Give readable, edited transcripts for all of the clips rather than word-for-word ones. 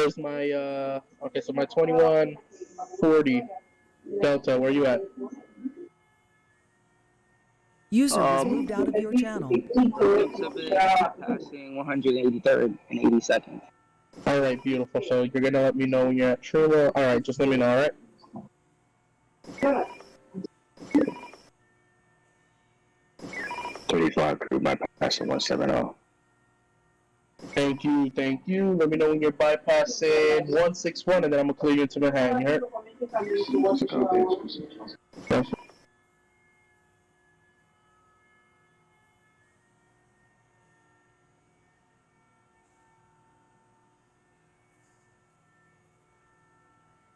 where's my okay, so my 2140 Delta, where you at? User was moved out of your channel. Passing 183rd and 82nd. Alright, beautiful. So you're gonna let me know when you're at Stillwell. Alright, just let me know, alright? 35 crew bypassing 170. Thank you, thank you. Let me know when you're bypassing 161, and then I'm gonna clear you into Manhattan. You heard? Yes.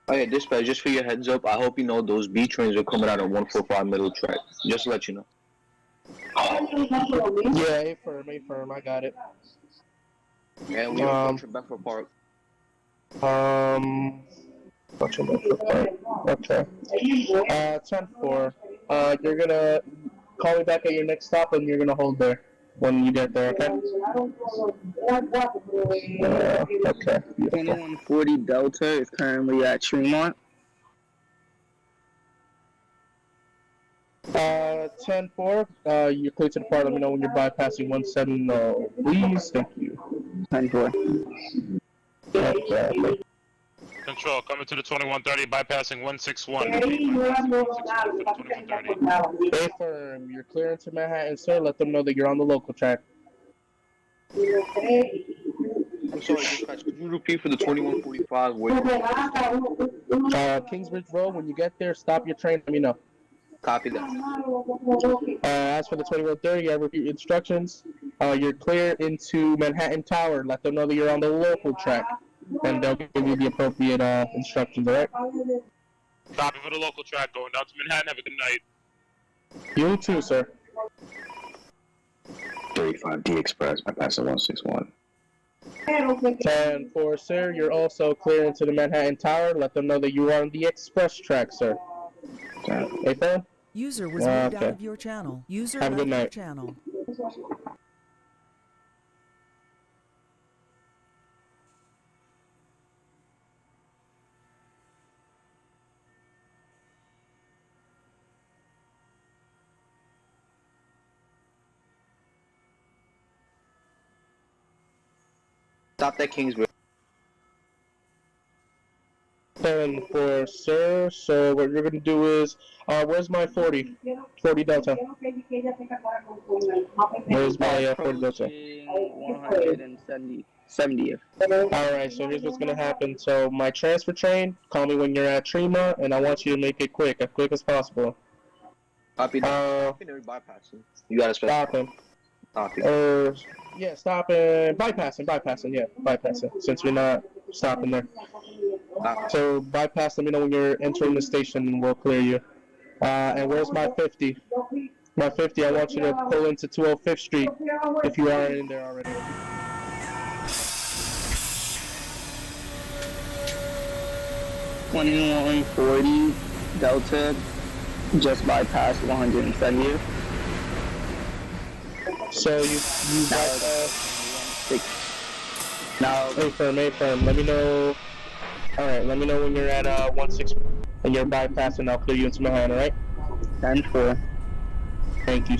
Oh yeah, dispatch, just for your heads up, I hope you know those B trains are coming out on 145 middle track. Just to let you know. Yeah, A firm, I got it. And we have a Bedford Park. What's your Bedford Park? Okay. 10-4. You're gonna call me back at your next stop, and you're gonna hold there when you get there, okay? Okay. 2140 Delta is currently at Tremont. 10-4. You're clear to depart. Let me know when you're bypassing 170, please. Thank you. 10-4. Okay. Control, coming to the 2130, bypassing 161. Bypassing 161 for the 2130. Stay firm. You're clear into Manhattan, sir. Let them know that you're on the local track. I'm sorry, dispatch, could you repeat for the 2145? Kingsbridge Road, when you get there, stop your train. Let me know. Copy that. As for the 2130, I repeat instructions. You're clear into Manhattan Tower. Let them know that you're on the local track, and they'll give you the appropriate instructions, all right? Copy for the local track, going down to Manhattan. Have a good night. You too, sir. 35D Express, bypassing 161. 10-4, sir. You're also clear into the Manhattan Tower. Let them know that you are on the express track, sir. Hey, fam? User was moved out of your channel. User Have a good left night. your channel. Stop that Kingsbridge. 10-4, sir. So what you're gonna do is, where's my 40 Delta? Where's my 40 Delta? 170th. Alright, so here's what's gonna happen. So my transfer train, call me when you're at Tremont, and I want you to make it quick as possible. Copy that. Bypassing. You gotta Stop him. Copy. Yeah, stop and bypassing, yeah, bypassing, since you're not stopping there. So bypass, let me know when you're entering the station and we'll clear you. And where's my 50? My 50, I want you to pull into 205th Street if you are in there already. $21.40 Delta just bypassed 170th. So you bypass. Now, A firm. Let me know. Alright, let me know when you're at 16 and you're bypassing. I'll clear you into Manhattan, alright? 10-4. Thank you.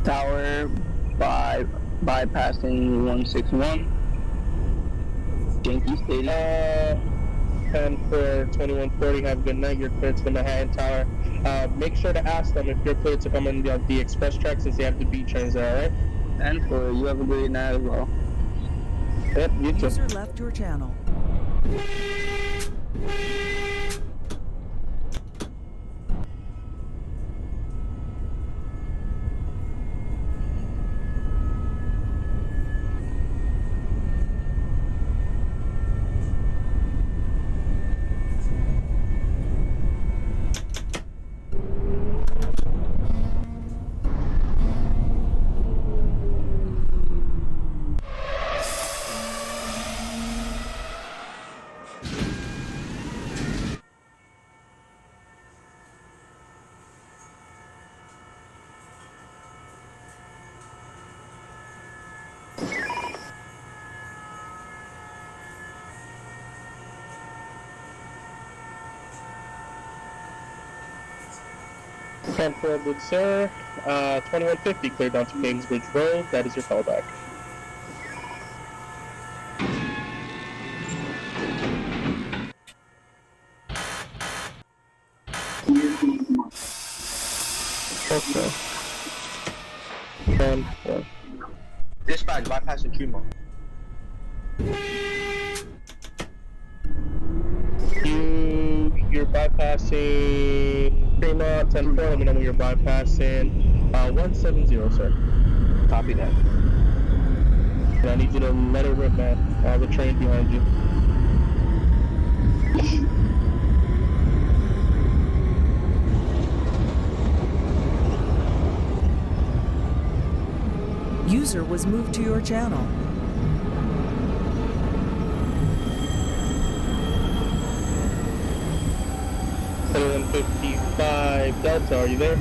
Tower bypassing 161. Yankee Stadium. 10-4-2140. Have a good night. You're clear to the Manhattan Tower. Make sure to ask them if you're clear to come in the express track since they have the B trains there, alright? 10-4. You have a great night as well. Yep, you too. User left your channel. 10-4, good sir. 2150, clear down to Kingsbridge Road. That is your callback. Okay. 10-4. Dispatch, bypassing Tremont. You're bypassing Fremont 10-4. Let me know when you're bypassing 170, sir. Copy that. And I need you to let it rip, man. I have a train behind you. User was moved to your channel. Seven 55 Delta, are you there?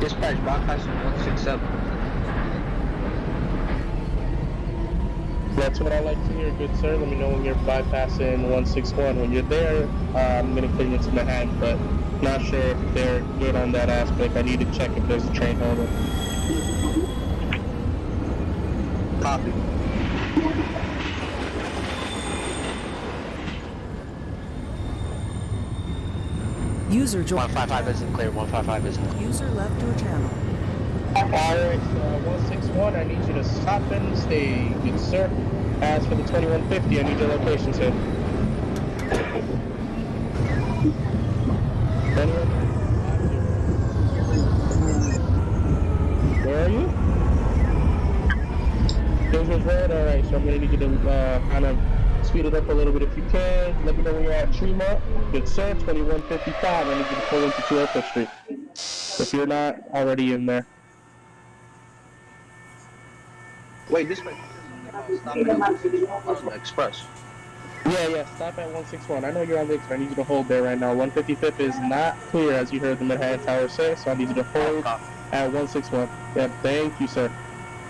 Dispatch, bypassing 167. That's what I like to hear, good sir. Let me know when you're bypassing 161. When you're there, I'm going to clear you into Manhattan, but not sure if they're good on that aspect. I need to check if there's a train holder. Copy. User joined. 155 isn't clear. 155 isn't clear. User left your channel. Alright, 161, I need you to stop and stay, good sir. As for the 2150, I need your location, sir. 2150. Where are you? Kingsbridge Road? Alright, so I'm going to need you to kind of speed it up a little bit if you can. Let me know when you're at Tremont. Good sir, 2155, I need you to pull into 205th Street. If you're not already in there. Wait, this way. Stop it on the express. Yeah, stop at 161. I know you're on the express. I need you to hold there right now. 155th is not clear, as you heard the Manhattan Tower say, so I need you to hold at 161. Yeah, thank you, sir.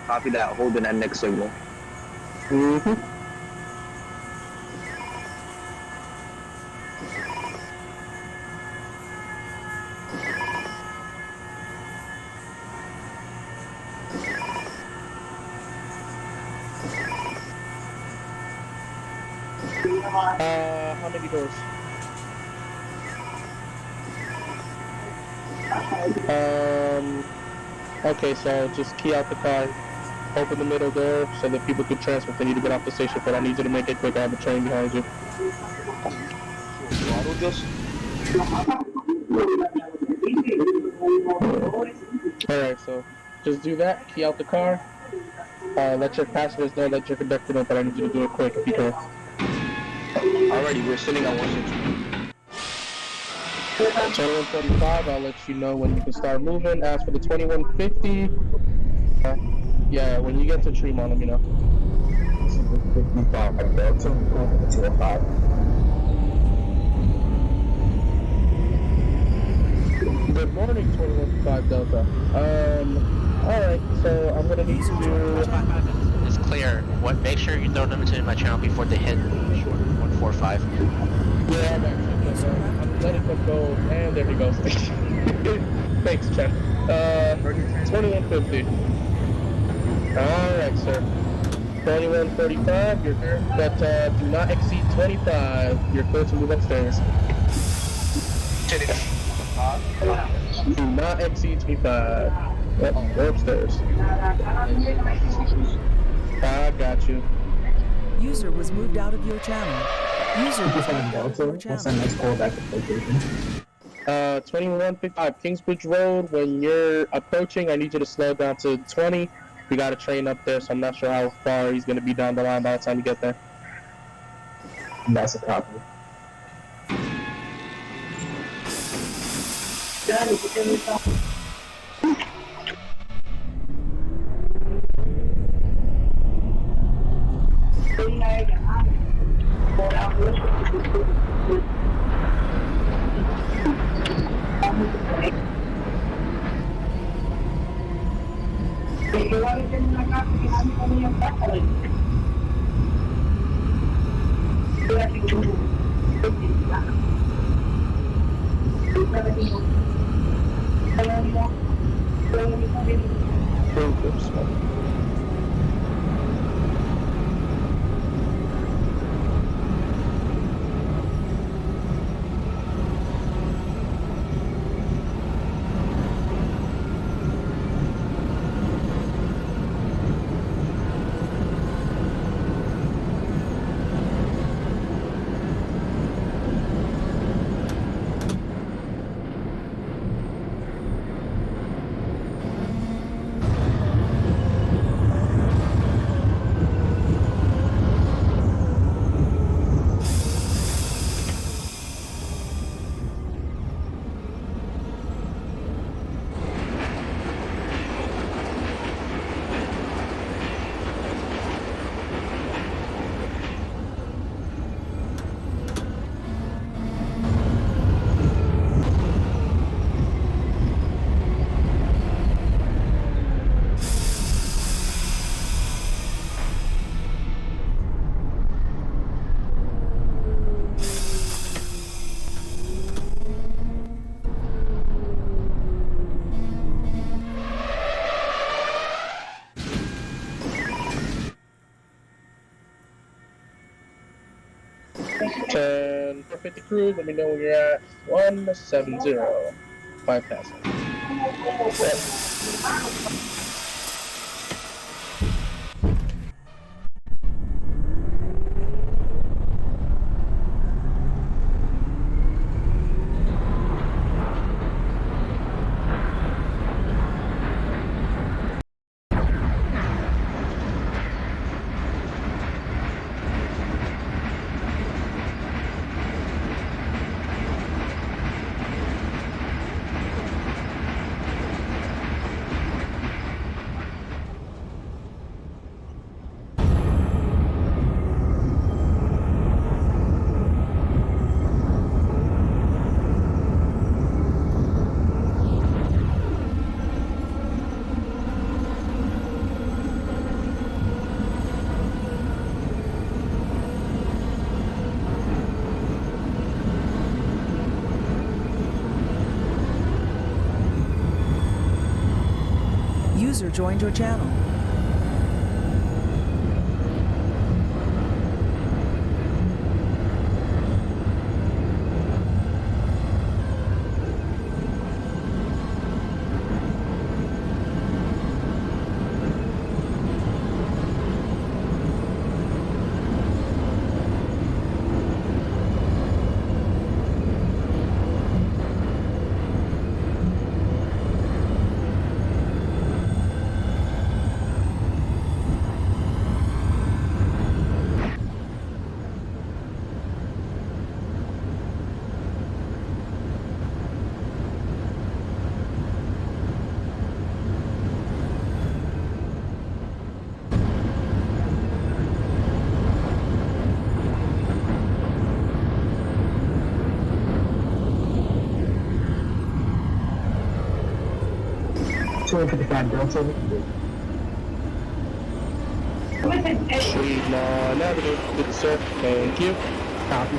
Copy that. Holding that next signal. Mm-hmm. How many doors? Okay, so just key out the car, open the middle door so that people can transfer if they need to get off the station, but I need you to make it quick. I have a train behind you. Throttle just. Alright, so just do that, key out the car, let your passengers know, let your conductor know, but I need you to do it quick if you can. Alrighty, we're sitting at 162. 2145, I'll let you know when you can start moving. As for the 2150, yeah, when you get to Tremont, let me know. Good morning, 2155 Delta. Alright, so I'm gonna need to do... It's clear. What? Make sure you throw them into my channel before they hit 145. Yeah, I'm actually gonna let it go, and there he goes. Thanks, Chen. 2150. Alright, sir. 2145, you're clear. But do not exceed 25. You're clear to move upstairs. Do not exceed 25. Yep, go upstairs. I got you. User was moved out of your channel. User was moved out of your What's channel. the next callback location? 2155 Kingsbridge Road. When you're approaching, I need you to slow down to 20. We got a train up there, so I'm not sure how far he's going to be down the line by the time you get there. That's a copy. Oops. And 450 cruise, let me know when you're at 170. Bypassing. User joined your channel. Delta. Sweet, negative. Good, sir. Thank you. Copy.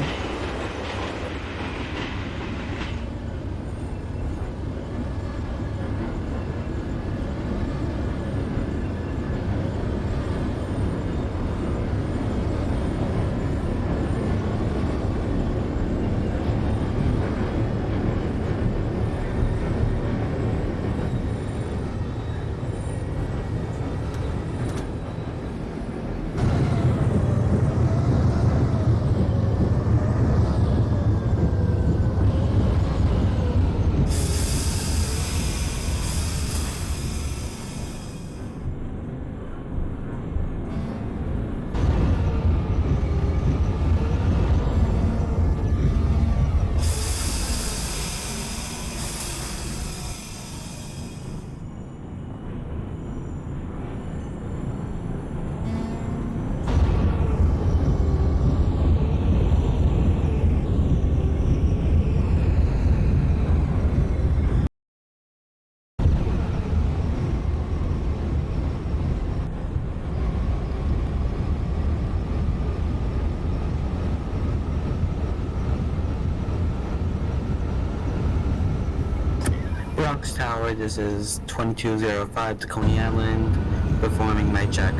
Fox Tower, this is 2205 to Coney Island, performing my check.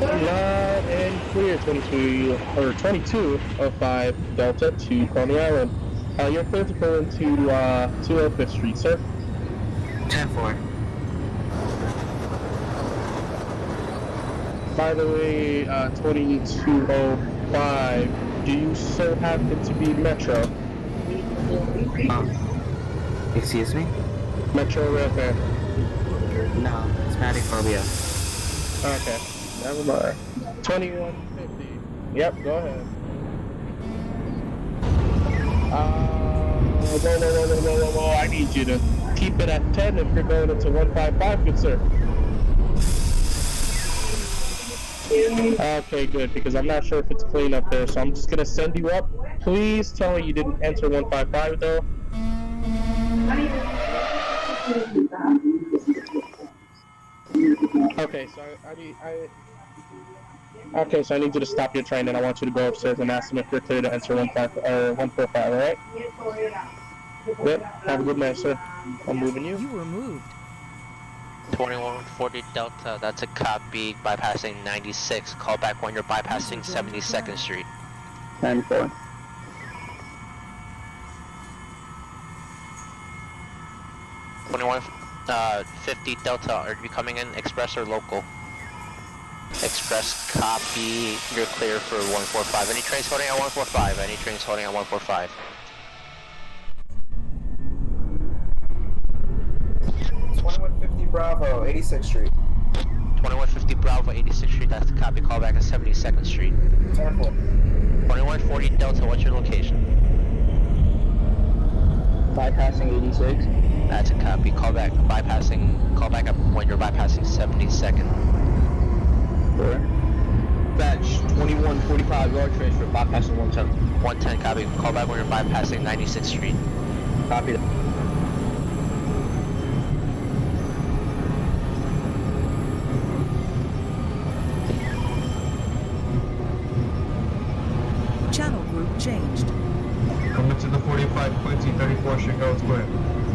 Loud and clear, 2205 Delta to Coney Island. You're clear to go into 205th Street, sir. 10-4. By the way, 2205, do you so happen to be Metro? Excuse me? Metro Red Band. No, it's Phobia. Okay, never mind. 2150. Yep, go ahead. Whoa, I need you to keep it at 10 if you're going into 155, good sir. Okay, good, because I'm not sure if it's clean up there, so I'm just gonna send you up. Please tell me you didn't enter 155 though. Okay, so okay, so I need you to stop your train and I want you to go upstairs and ask them if you're clear to enter 145, alright? Yep, have a good night, sir. I'm moving you. You were moved. 2140 Delta, that's a copy, bypassing 96. Call back when you're bypassing 72nd Street. 10-4. Twenty-one 50 Delta, are you coming in express or local? Express copy, you're clear for 145. Any trains holding at 145? Any trains holding at 145? Bravo, 86th Street. 2150 Bravo, 86th Street, that's the copy. Call back at 72nd Street. 10-4. 2140 Delta, what's your location? Bypassing 86. That's a copy. Call back up when you're bypassing 72nd. Sure. Batch 2145 yard transfer, bypassing 110. 110 copy. Call back when you're bypassing 96th Street. Copy that. Channel group changed. Coming to the 45 Quincy 34 Street Herald Square.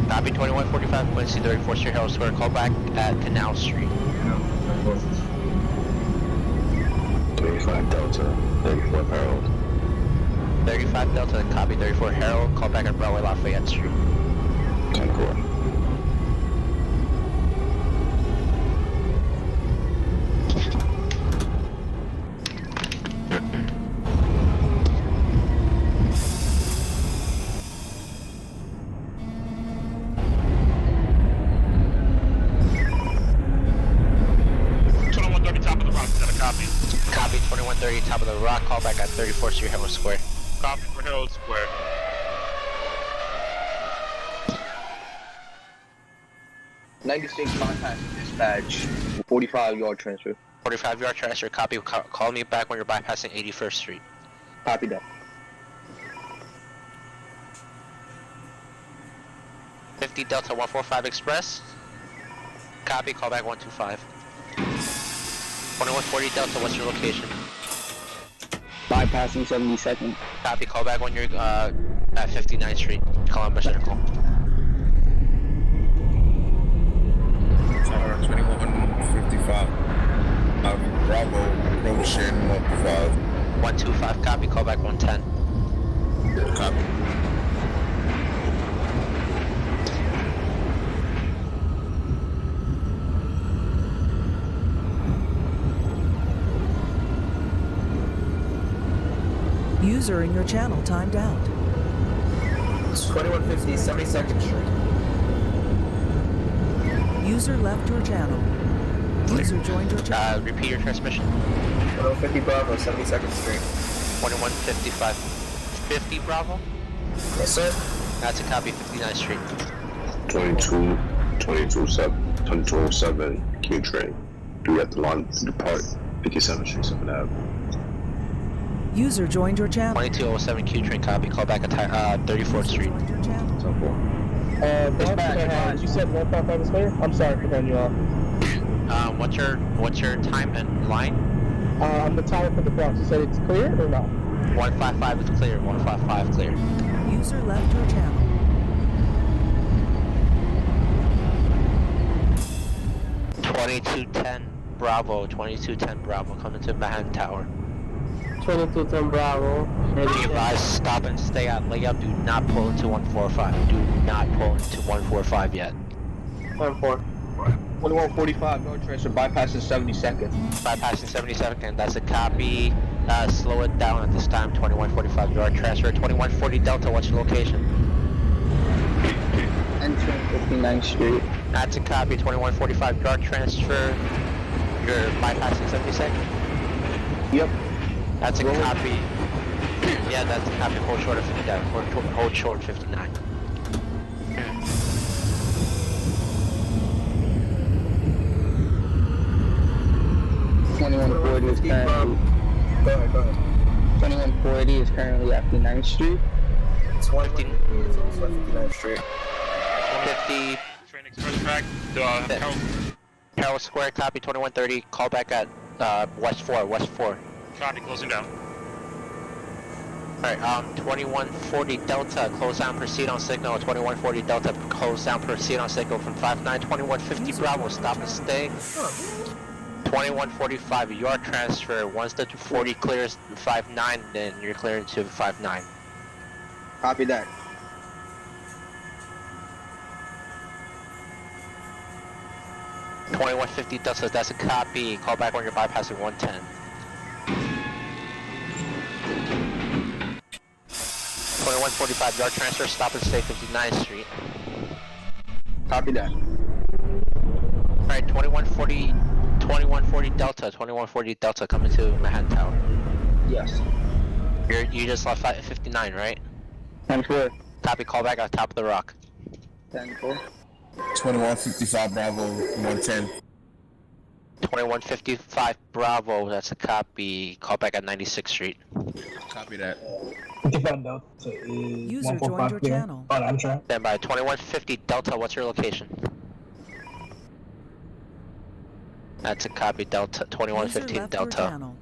Copy 2145 Quincy 34th Street Herald Square. Call back at Canal Street. 35 Delta, 34 Herald. 35 Delta, copy 34 Herald. Call back at Broadway Lafayette Street. Concourse. Copy 2130 top of the rock. Call back at 34th Street Herald Square. Copy for Herald Square. '96 bypass dispatch, 45 yard transfer. 45 yard transfer. Copy. Call me back when you're bypassing 81st Street. Copy that. 50 Delta 145 Express. Copy. Call back 125. 2140 Delta, what's your location? Bypassing 72nd. Copy. Call back when you're at 59th Street, Columbus Circle. Tower 2155. Bravo, approaching 125. 125, copy. Call back 110. Copy. User in your channel timed out. 2150, 72nd Street. User left your channel. User joined your channel. Repeat your transmission. 2150 Bravo, 72nd Street. 2155. 50 Bravo? Yes, sir. That's a copy, 59th Street. 2207 Q train. Do at the line to depart 57th Street, 7th Ave. User joined your channel. 2207 Q train, copy. Call back at 34th Street. Joined your channel. You said 155 is clear? I'm sorry for cutting you off. What's your time and line? I'm the tower for the Bronx. You said it's clear or not? 155 is clear. 155 clear. User left your channel. 2210 Bravo. 2210 Bravo. Coming to Manhattan Tower. 2210 Bravo. Be advised, stop and stay at layup. Do not pull into 145. Do not pull into 145 yet. 10-4. 2145, no transfer, bypassing 72nd. Bypassing 72nd. That's a copy. Slow it down at this time. 2145 yard transfer. 2140 Delta. What's your location? Entering 59th Street. That's a copy. 2145 yard transfer. You're bypassing 72nd. Yep. That's a copy. Yeah, that's a copy. Hold short of 59. Hold short 59. Go ahead. 2140 is currently at 59th Street. 20 is also at 59th Street. 150. Train express track. Carroll Square, copy 2130. Call back at West 4. Copy, closing down. Alright, 2140 Delta, close down, proceed on signal. 2140 Delta, close down, proceed on signal from 59. 2150 Bravo, stop and stay. 2145, your transfer. Once the 40 clears 59, then you're clearing to 59. Copy that. $21.50 Delta, that's a copy. Call back when you're bypassing 110. 2145 yard transfer, stop and stay 59th Street. Copy that. Alright, 2140 Delta, 2140 Delta coming to Manhattan Tower. Yes. You just left 59, right? 10-4. Copy, call back on top of the rock. 10-4. 2155 Bravo 110. 2155 Bravo, that's a copy. Call back at 96th Street. Copy that. 55 Delta is User joined 145 your clear. channel. On Amtrak. Then by 2150 Delta, what's your location? That's a copy, Delta, User 2115 left your Delta. channel.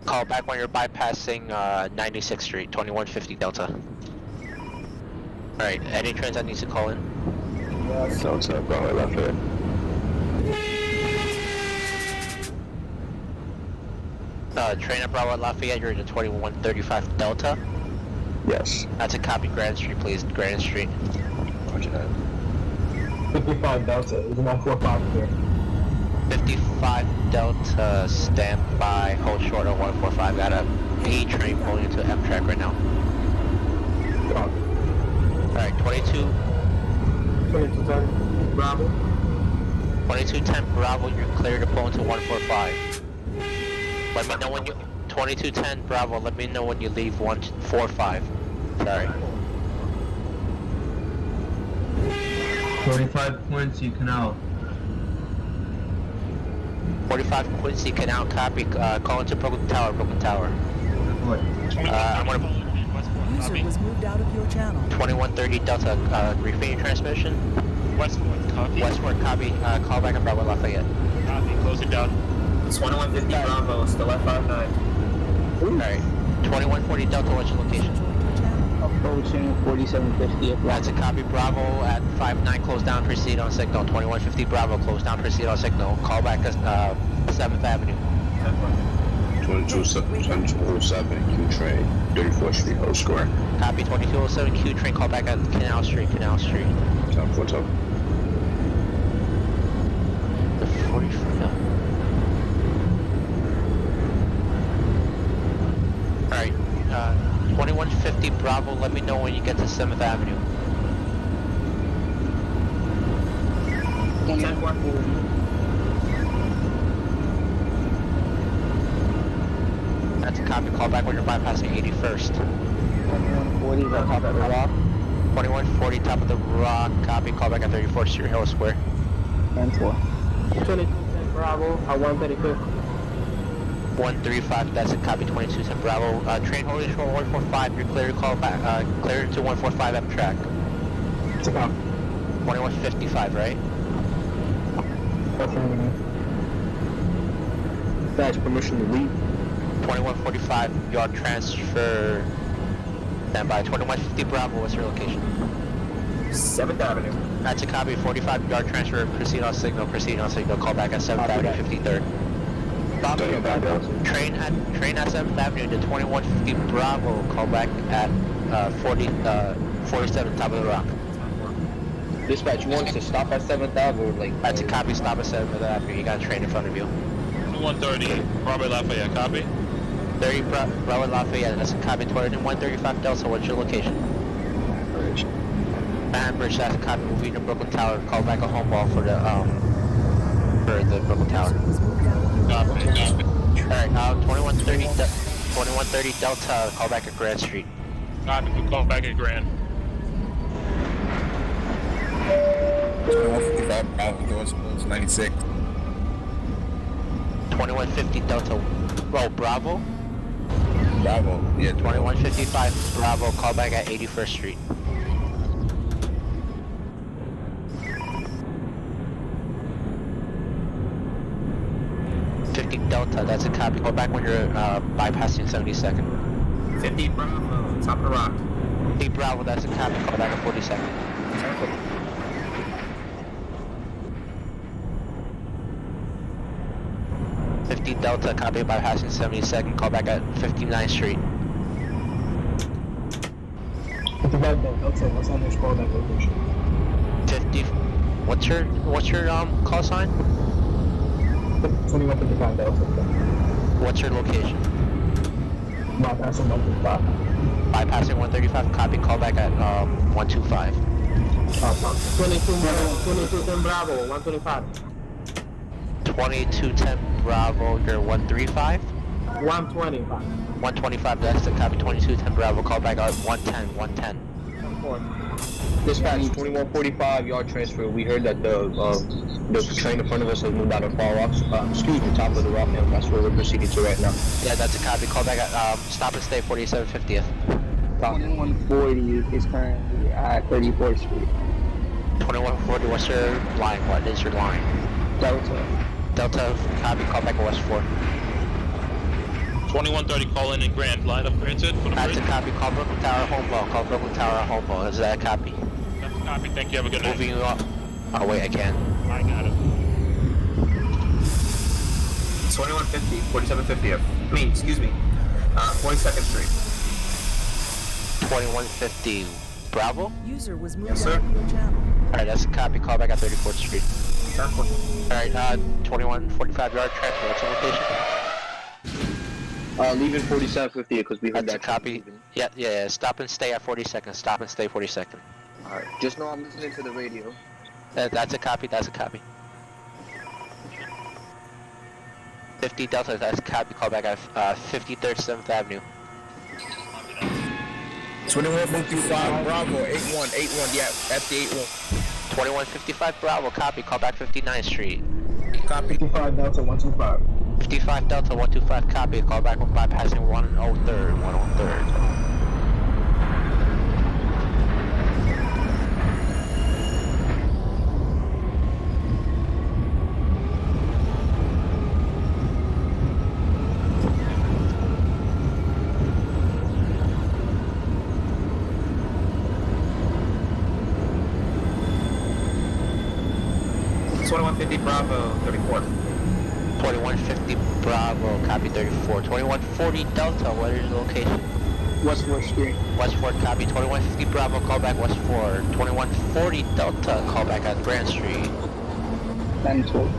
Call back when you're bypassing 96th Street, 2150 Delta. Alright, any trains that needs to call in? Delta, Bravo left here. Train at Bravo at Lafayette, you're in the 2135 Delta. Yes. That's a copy, Grand Street, please, Grand Street. Roger that. 55 Delta is 145 clear. 55 Delta, stand by, hold short on 145. Got a B train pulling into Amtrak right now. Alright, 2210 Bravo. 2210 Bravo, you're clear to pull into 145. Let me know when you... 2210 Bravo, let me know when you leave 145. Sorry. 45 Quincy Canal. 45 Quincy Canal, copy, call into Brooklyn Tower. I'm gonna... User was moved out of your channel. 2130 Delta, repeat your transmission. Westport, copy. Westward, copy, call back on Bravo Lafayette. Copy, close it down. 2150 Bravo, still at 59. Alright, 2140 Delta, what's your location? Approaching 4750. That's a copy, Bravo at 59, close down, proceed on signal. 2150 Bravo, close down, proceed on signal. Call back at 7th Avenue. 2207 Q train, 34th Street, Whole Square. Copy, 2207 Q train, call back at Canal Street. 10-4 top. The 45. Alright, 2150 Bravo, let me know when you get to 7th Avenue. 2140. That's a copy, call back when you're bypassing 81st. 2140 is on top of the rock. 2140 top of the rock, copy, call back at 34th Street, Hill Square. 10-4. 2210 Bravo at 135. 135, that's a copy, 2210 Bravo. Train holding short 145, you're clear to call back, clear to 145 Amtrak. It's about 2155, right? affirmative. That's permission to leave. 2145 yard transfer. Stand by. 2150 Bravo, what's your location? 7th Avenue. That's a copy. 45 yard transfer. Proceed on signal. Proceed on signal. Call back at 7th Avenue, 53rd. Train at 7th Avenue to 2150 Bravo. Call back at 47 top of the rock. Dispatch wants to stop at 7th Ave or like. That's a copy. Stop at 7th Avenue. You got a train in front of you. 130, Robert Lafayette, copy. 30 Bravo Lafayette. That's a copy. 2135 Delta. What's your location? Bridge. That's a copy. Moving to Brooklyn Tower. Call back a home ball for the Brooklyn Tower. Copy. Alright, 2130 Delta, call back at Grand Street. Copy, call back at Grand. 2155 Bravo, doors closed, 96. 2150 Delta, Bravo? Bravo, yeah. 2155 Bravo, call back at 81st Street. Delta, that's a copy. Go back when you're bypassing 72nd. 50 Bravo, top of the rock. 50 Bravo, that's a copy. Call back at 42nd. 50 Delta, copy bypassing 72nd. Call back at 59th Street. 55 Delta, what's on your call back location? 50. What's your call sign? 2155 Delta. What's your location? Bypassing 135. Bypassing 135, copy, call back at 125. 2210 Bravo, 125. 2210 Bravo, you're 135? 125. 125, that's the copy, 2210 Bravo, call back at 110. Dispatch 2145 yard transfer. We heard that the train in front of us has moved out of Far Rocks. Excuse me, top of the rock, and that's where we're proceeding to right now. Yeah, that's a copy. Call back at stop and stay 4750th. 2140 is currently at 34th Street. 2140, what's your line? What is your line? Delta. Delta, copy, call back at West 4. 2130, call in Grand. Line up granted. That's a copy. Call Brooklyn Tower home ball. Call Brooklyn Tower home ball. Is that a copy? That's a copy. Thank you. Have a good night. Moving up. Oh wait, I can't. I got it. 2150, 4750th. I mean, excuse me. 42nd Street. 2150 Bravo? User was moved Yes, out sir. of your channel. Alright, that's a copy. Call back at 34th Street. 10-4. Alright, 2145 yard transfer. What's your location? Leaving 4750 because we heard That's a that. copy. Yeah. Stop and stay at 42nd. Stop and stay 42nd. Alright, just know I'm listening to the radio. That's a copy. 50 Delta, that's a copy. Call back at 53rd 7th Avenue. 2155 Bravo, 81, yeah, at the 81. 2155 Bravo, copy. Call back 59th Street. Copy. 55 Delta 125. 55 Delta 125, copy. Call back when bypassing 103rd. 103rd. Bravo, 34th. 2150 Bravo, copy 34. 2140 Delta, what is your location? West 4th Street. West 4th, copy. 2150 Bravo, call back West 4. 2140 Delta, call back at Grand Street. 10-12.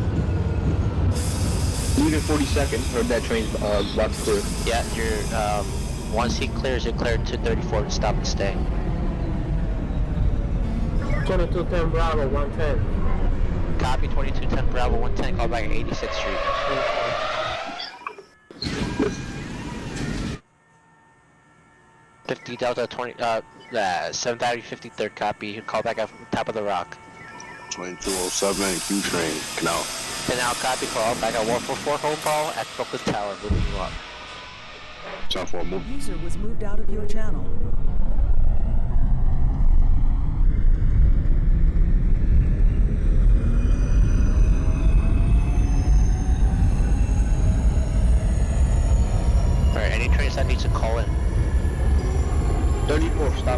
Leaving 42nd, heard that train's about to clear. Yeah, you're, once he clears, you're cleared to 34 and stop and stay. 2210 Bravo, 110. Copy 2210 Bravo 110, call back at 86th Street. $50 Delta 7th Avenue 53rd, copy. Call back at top of the rock. 2207 Q train, canal. Canal, copy. Call back at 144 home ball at Brooklyn Tower, moving you up. Time for a move. User was moved out of your channel.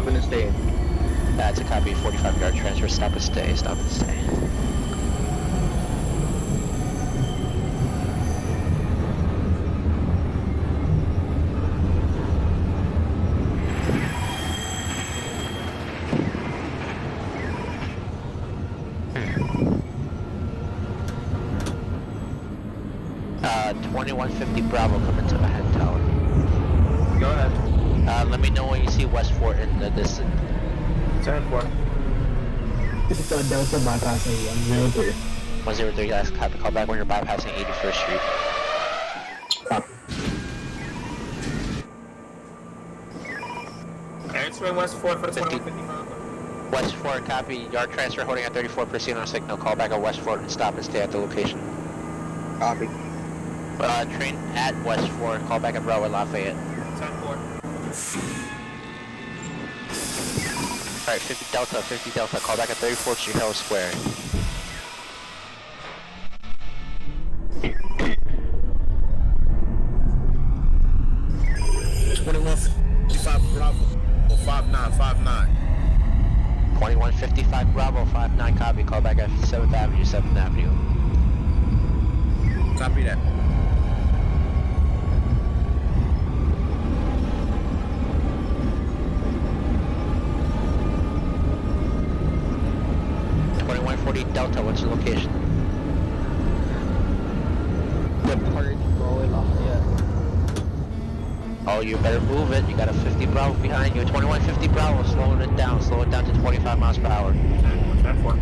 stopping and staying. That's a copy, 45 yard transfer, stop and stay, stop and stay. Uh, 2150 Bravo coming to the head tower. Go ahead. Let me know when you see West Fort in the distance. 10-4. This is Delta bypassing 103. 103, guys, copy, call back when you're bypassing 81st Street. Copy. Answering West 4 for 2155. West Fort, copy, yard transfer holding at 34, proceed on signal, call back at West Fort and stop and stay at the location. Copy. Train at West Fort, call back at Broadway Lafayette. 10-4. Alright, 50 Delta, call back at 34th Street, Hill Square. Bravo, 5959. 2155 Bravo, 59 copy, call back at 7th Avenue, 7th Avenue. Copy that. Delta, what's your location? Departing Broadway Lafayette. Oh, you better move it. You got a 50 Bravo behind you. 2150 Bravo, slowing it down. Slow it down to 25 miles per hour. 10-4.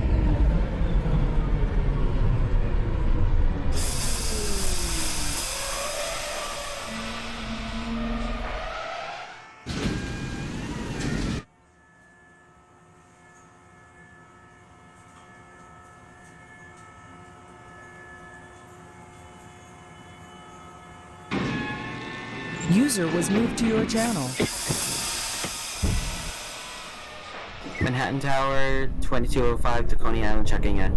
User was moved to your channel. Manhattan Tower, 2205 to Coney Island checking in.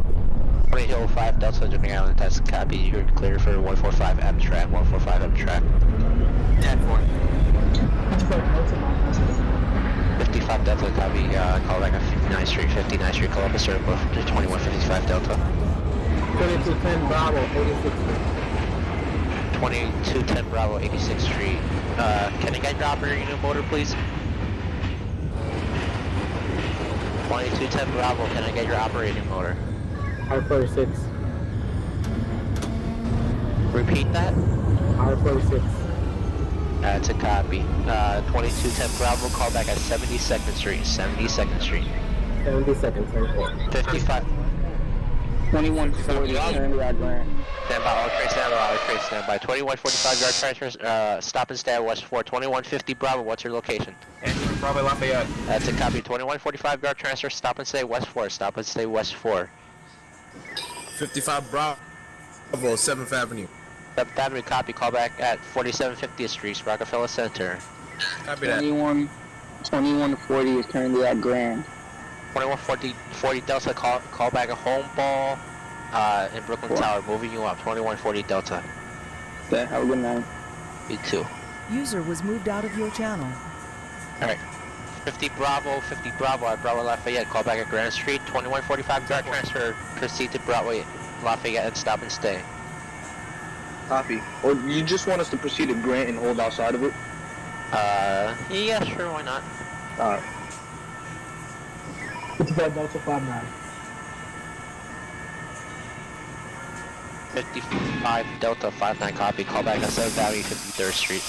2205 Delta, Coney Island, that's copy. You're clear for 145 Amtrak, 145 Amtrak. 10-4. 55 Delta, copy. Call back at 59th Street, 59th Street, Columbus Circle, 2155 Delta. 2210 Bravo, 86th Street. 2210 Bravo, 86th Street. Can I get your operating motor, please? 2210 Bravo, can I get your operating motor? R46. Repeat that? R46. That's a copy. 2210 Bravo, call back at 72nd Street, 72nd Street. 72nd, 10-4. 55. 2140, turn right Grand. Stand by, all train stand by, all train stand by. 2145 yard transfers, stop and stay at West 4. 2150 Bravo, what's your location? Answering Broadway Lafayette. That's a copy. 2145 yard transfer, stop and stay West 4. Stop and stay West 4. 55 Bravo, 7th Avenue. 7th Avenue, copy. Call back at 4750th Street, Rockefeller Center. Copy that. 2140 is currently at Grand. 2140 Delta, call back a home ball in Brooklyn Tower, moving you up. 2140 Delta. Okay, have a good night. You too. User was moved out of your channel. Alright. 50 Bravo at Broadway Lafayette. Call back at Grand Street. 2145 yard transfer. Proceed to Broadway Lafayette and stop and stay. Copy. Or you just want us to proceed to Grant and hold outside of it? Yeah, sure, why not? Alright. 55 Delta 59. 55 Delta 59 copy. Call back at 7th Avenue, 53rd Street.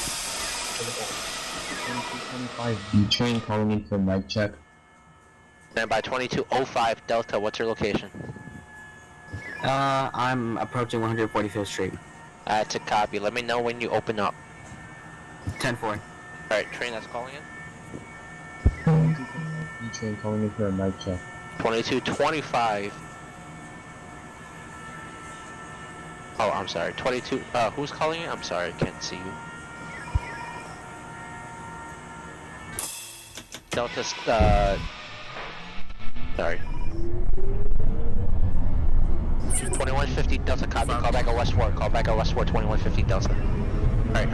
2225 D train calling in for mic check. Stand by 2205 Delta. What's your location? I'm approaching 145th Street. That's a copy. Let me know when you open up. 10-4. Alright, train that's calling in. D train calling in for a mic check. 2225. Oh, I'm sorry. 22. Who's calling in? I'm sorry, I can't see you. Delta. Sorry. 2150 Delta copy. Call back at West 4. Call back at West 4. 2150 Delta. Alright,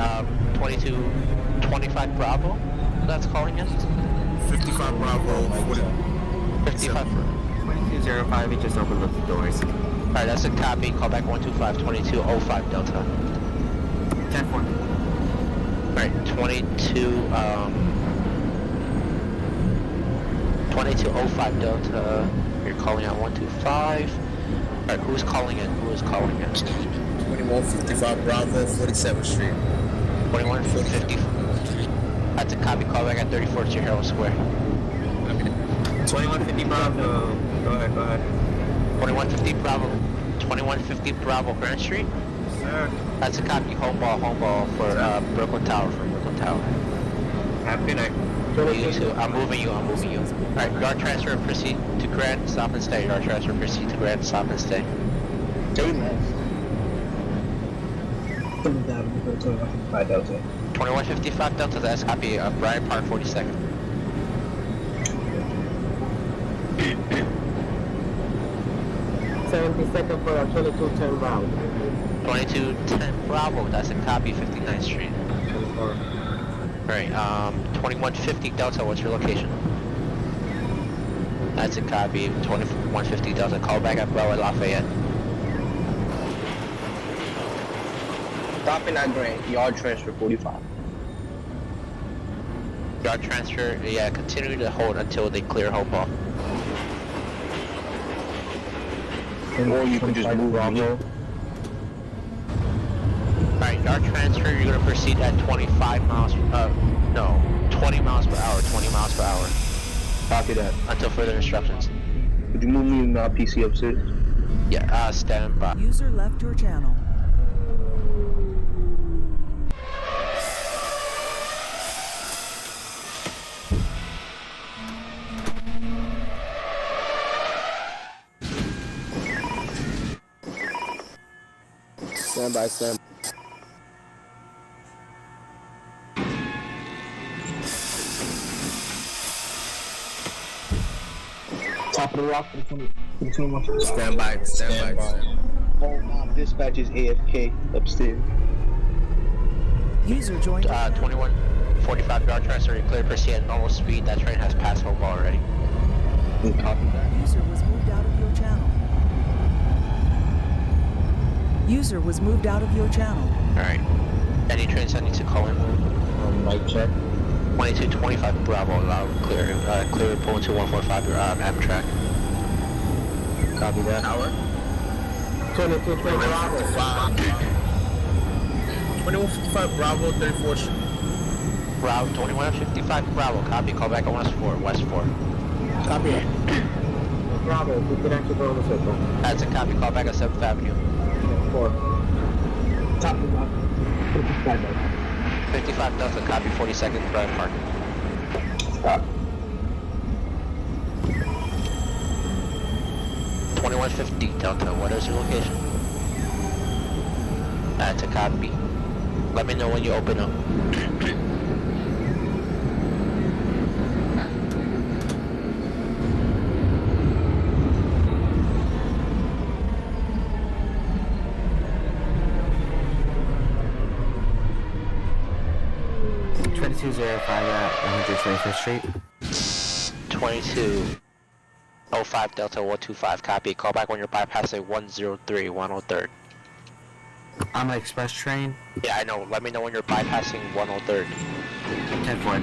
2225 Bravo. That's calling in. 55 Bravo, 40. 55. 2205, it just opened up the doors. Alright, that's a copy. Call back 125, 2205 Delta. 10-4. Alright, 2205 Delta. You're calling out 125. Alright, who's calling in? 2155 Bravo, 47th Street. 2150. That's a copy. Call back at 34th Street, Herald Square. 2150 Bravo. Go ahead. 2150 Bravo. 2150 Bravo Grand Street. Sir. That's a copy. Home ball for Brooklyn Tower. Have a good night. You too. I'm moving you. Alright, yard transfer, proceed to Grand, stop and stay. Yard transfer, proceed to Grand, stop and stay. Amen. 2155 Delta, that's copy. Bryant Park, 42nd. 72nd for 2210 Bravo. 2210 Bravo, that's a copy. 59th Street. Alright, 2150 Delta, what's your location? That's a copy. 2150 Delta, call back at Broadway Lafayette. Stopping at Grand, yard transfer 45. Yard transfer, yeah, continue to hold until they clear home ball. Or you can just move Bravo. Alright, yard transfer, you're gonna proceed at 25 miles, 20 miles per hour, 20 miles per hour. Copy that. Until further instructions. Could you move me in PC upstairs? Yeah, stand by. User left your channel. Stand by. Top of the rock for the 21. Stand by. Oh, mom, dispatch is AFK upstairs. User joined. 2145 yard transfer, clear, proceed at normal speed. That train has passed home ball already. Copy that. User was moved out of your channel. User was moved out of your channel. Alright. Any trains I need to call in? Mic check. 2225 Bravo, loud, clear. Clear, pull into 145, your Amtrak. Copy that. Hour. 2220 Bravo. 2155 Bravo, 34th Street. Bravo, 2155 Bravo, copy, call back on West 4. Copy it. Bravo, we can actually go on the circle. That's a copy, call back at 7th Avenue. 4. Top of the rock. 55 Delta, copy, 42nd Bryant Park. Stop. 2150 Delta, what is your location? That's a copy. Let me know when you open up. at 125th Street. 2205 Delta 125, copy. Call back when you're bypassing 103, 103rd. On the express train? Yeah, I know. Let me know when you're bypassing 103rd. 10-4.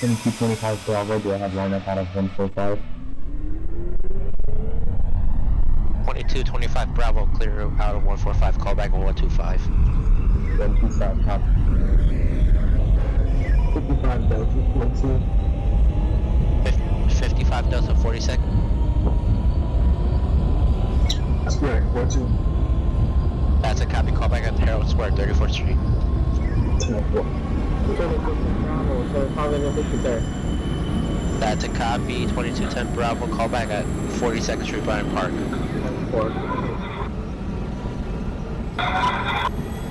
2225 Bravo, do I have lineup out of 145? 2225 Bravo, clear out of 145. Call back on 125. 125, copy. 55 Delta, 55 Delta, 42nd. Square, 42. That's a copy. Call back at Herald Square, 34th Street. 10-4. That's a copy. 2210 Bravo. Call back at 42nd Street, Bryant Park.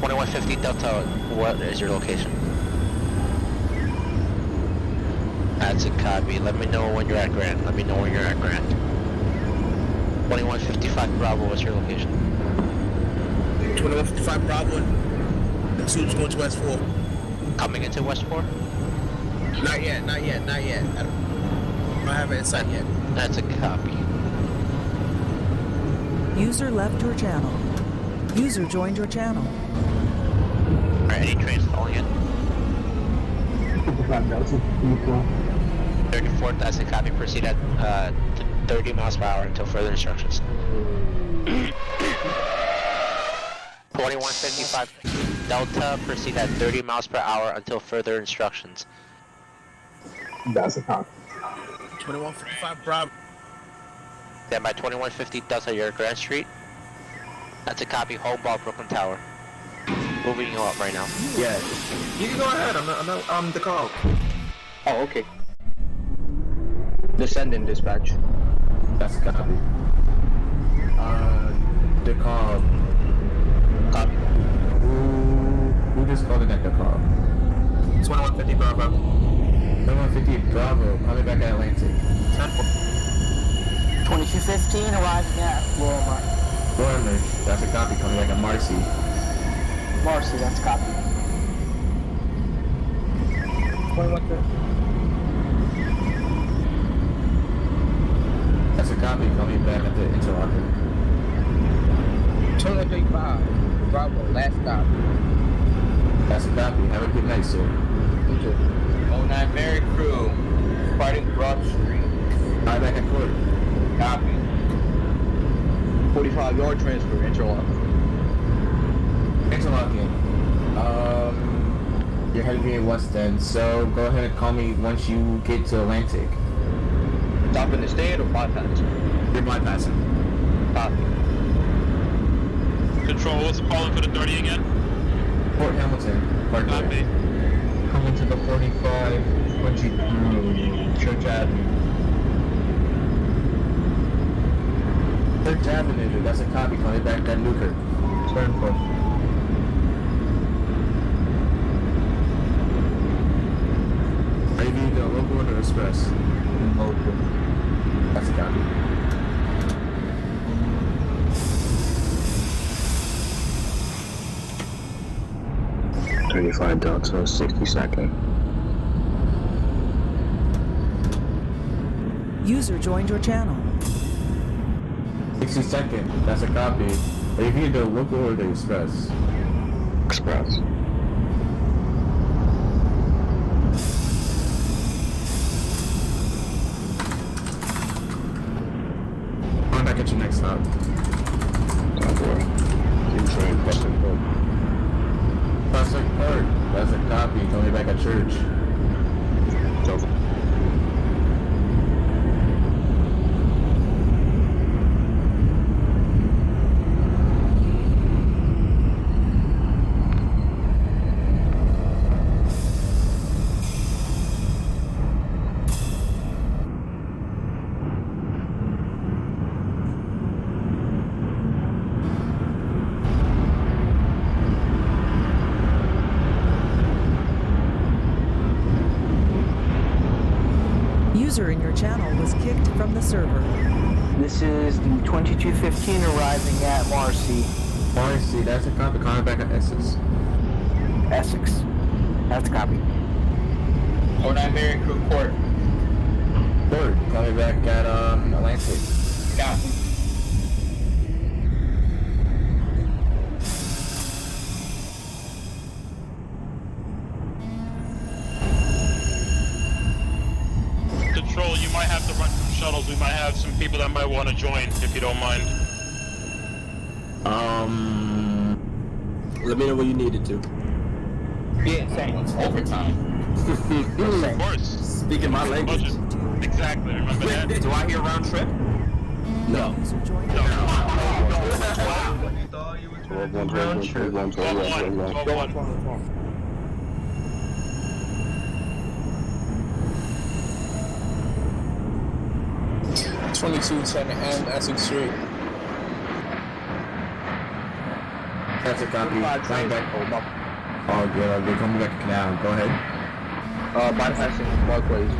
2150 Delta. What is your location? That's a copy. Let me know when you're at Grand. 2155 Bravo. What's your location? 2155 Bravo. And Suits going to West 4. Coming into West 4? Not yet. I don't have it inside yet. That's a copy. User left your channel. User joined your channel. Alright, any trains calling in? 55 Delta, equal. 34th, that's a copy. Proceed at 30 miles per hour until further instructions. 2155 Delta, proceed at 30 miles per hour until further instructions. That's a copy. 2155 Bravo. Then by 2150 Delta, you're at Grand Street. That's a copy. Home ball, Brooklyn Tower. Moving you up right now. Yeah. You can go ahead. I'm the call. Oh, okay. Descending dispatch. That's a copy. The call. Copy. Who just called in at the call? 2150 Bravo. 2150 Bravo. Coming back at Atlantic. 2215 arriving at Lorimer. Lorimer. That's a copy. Coming back at Marcy. Marcy, that's a copy. 2130. That's a copy. Coming back at the Interlocker. 2135 Bravo, last stop. That's a copy. Have a good night, sir. You too. 09 Mary Crew. Fighting Broad Street. Right back at court. Copy. 45 yard transfer, interlock. Interlocking. You're heading via West End, so go ahead and call me once you get to Atlantic. Stop in the stand or bypass? You're bypassing. Copy. Control, what's the calling for the 30 again? Fort Hamilton. Copy. Coming to the 45, 20 through Church Avenue. Church Avenue, that's a copy. Coming back at Newkirk. Turn for. Are you the local or the express? Local. That's a copy. $25 Delta, 60-second. User joined your channel. 60-second, that's a copy. Are you the local or the express? Express. I'm back at your next stop. Don't worry. You train, Boston Road. Prospect Park, that's a copy. Coming back at church. Delta. User in your channel was kicked from the server. This is the 2215 arriving at Marcy. Marcy, that's a copy. Coming back at Essex. Essex. That's a copy. 09 Mary Crew Court. Court, coming back at Atlantic. Copy. Control, you might have to run some shuttles. We might have some people that might want to join, if you don't mind. Let me know when you need it to. Yeah, same. It's overtime. Of course. Speaking my language. Budget. Exactly, remember that? Do I hear round trip? No. User joined your No. channel. Wow. 12-1. M Essex Street. That's a copy. Flying back. Oh, yeah, they're coming back to Canal. Go ahead. Bypassing Barclays.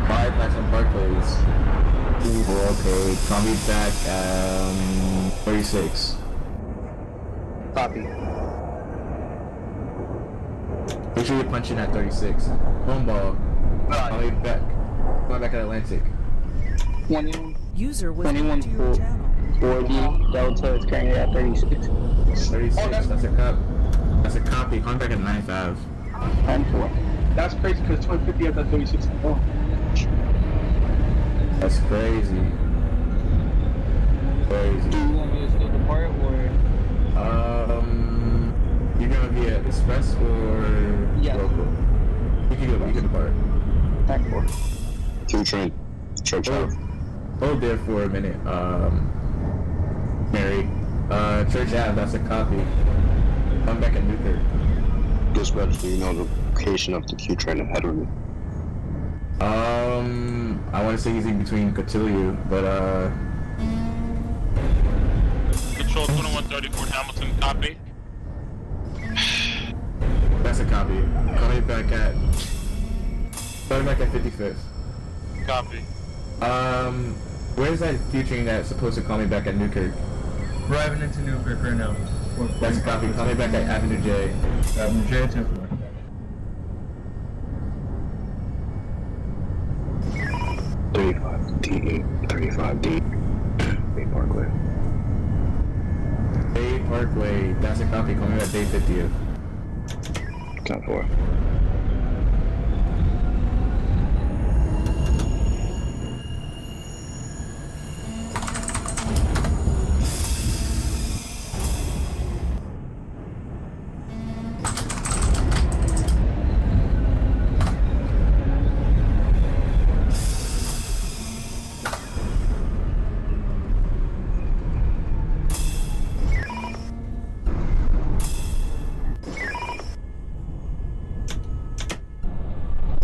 Bypassing Barclays. Okay, coming back 36. Copy. Make sure you're punching at 36. Home ball. All the way back. Going back at Atlantic. 20, User was moved to your channel. 40, Delta is currently at 36. 36, that's a cup. That's a copy. Going back at 95. 94. That's crazy because 2050 at that 36. Oh. That's crazy. Crazy. Do you want me to still depart or? You're gonna be at express or local? You can go. You can depart. 94. Q train. Church Ave. Hold there for a minute. Mary. Church Ave. That's a copy. Come back at Newkirk. Dispatch, do you know the location of the Q train ahead of me? I want to say he's in between Cotillion, but Control 2130 Fort Hamilton, copy. that's a copy. Coming back at 55th. Copy. Where's that Q train that's supposed to call me back at Newkirk? Driving into Newkirk right now. That's a copy. Call me back at Avenue J. Avenue J, 10-4. D35D. Bay Parkway. Bay Parkway. That's a copy. Call me back Bay 50th. 10-4.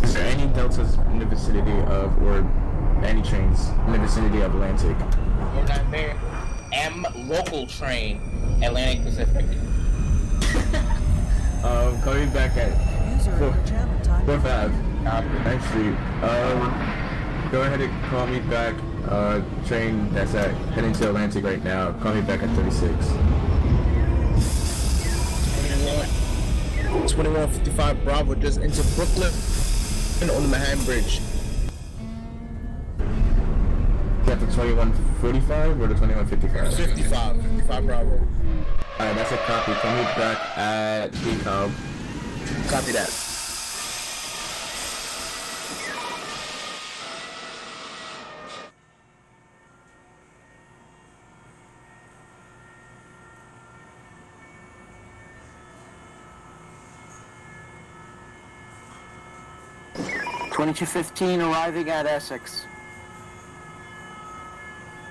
Is there any deltas in the vicinity of, or any trains in the vicinity of Atlantic? We're not there. M local train, Atlantic Pacific. Coming back at User in your channel time. 45 9th Street. Go ahead and call me back. Train that's at heading to Atlantic right now. Call me back at 36. 2155 Bravo just into Brooklyn on the Manhattan Bridge. Is that the 2145 or the 2155? 55 Bravo. Alright, that's a copy. Call me back at DCOB. Copy that. $22.15 arriving at Essex.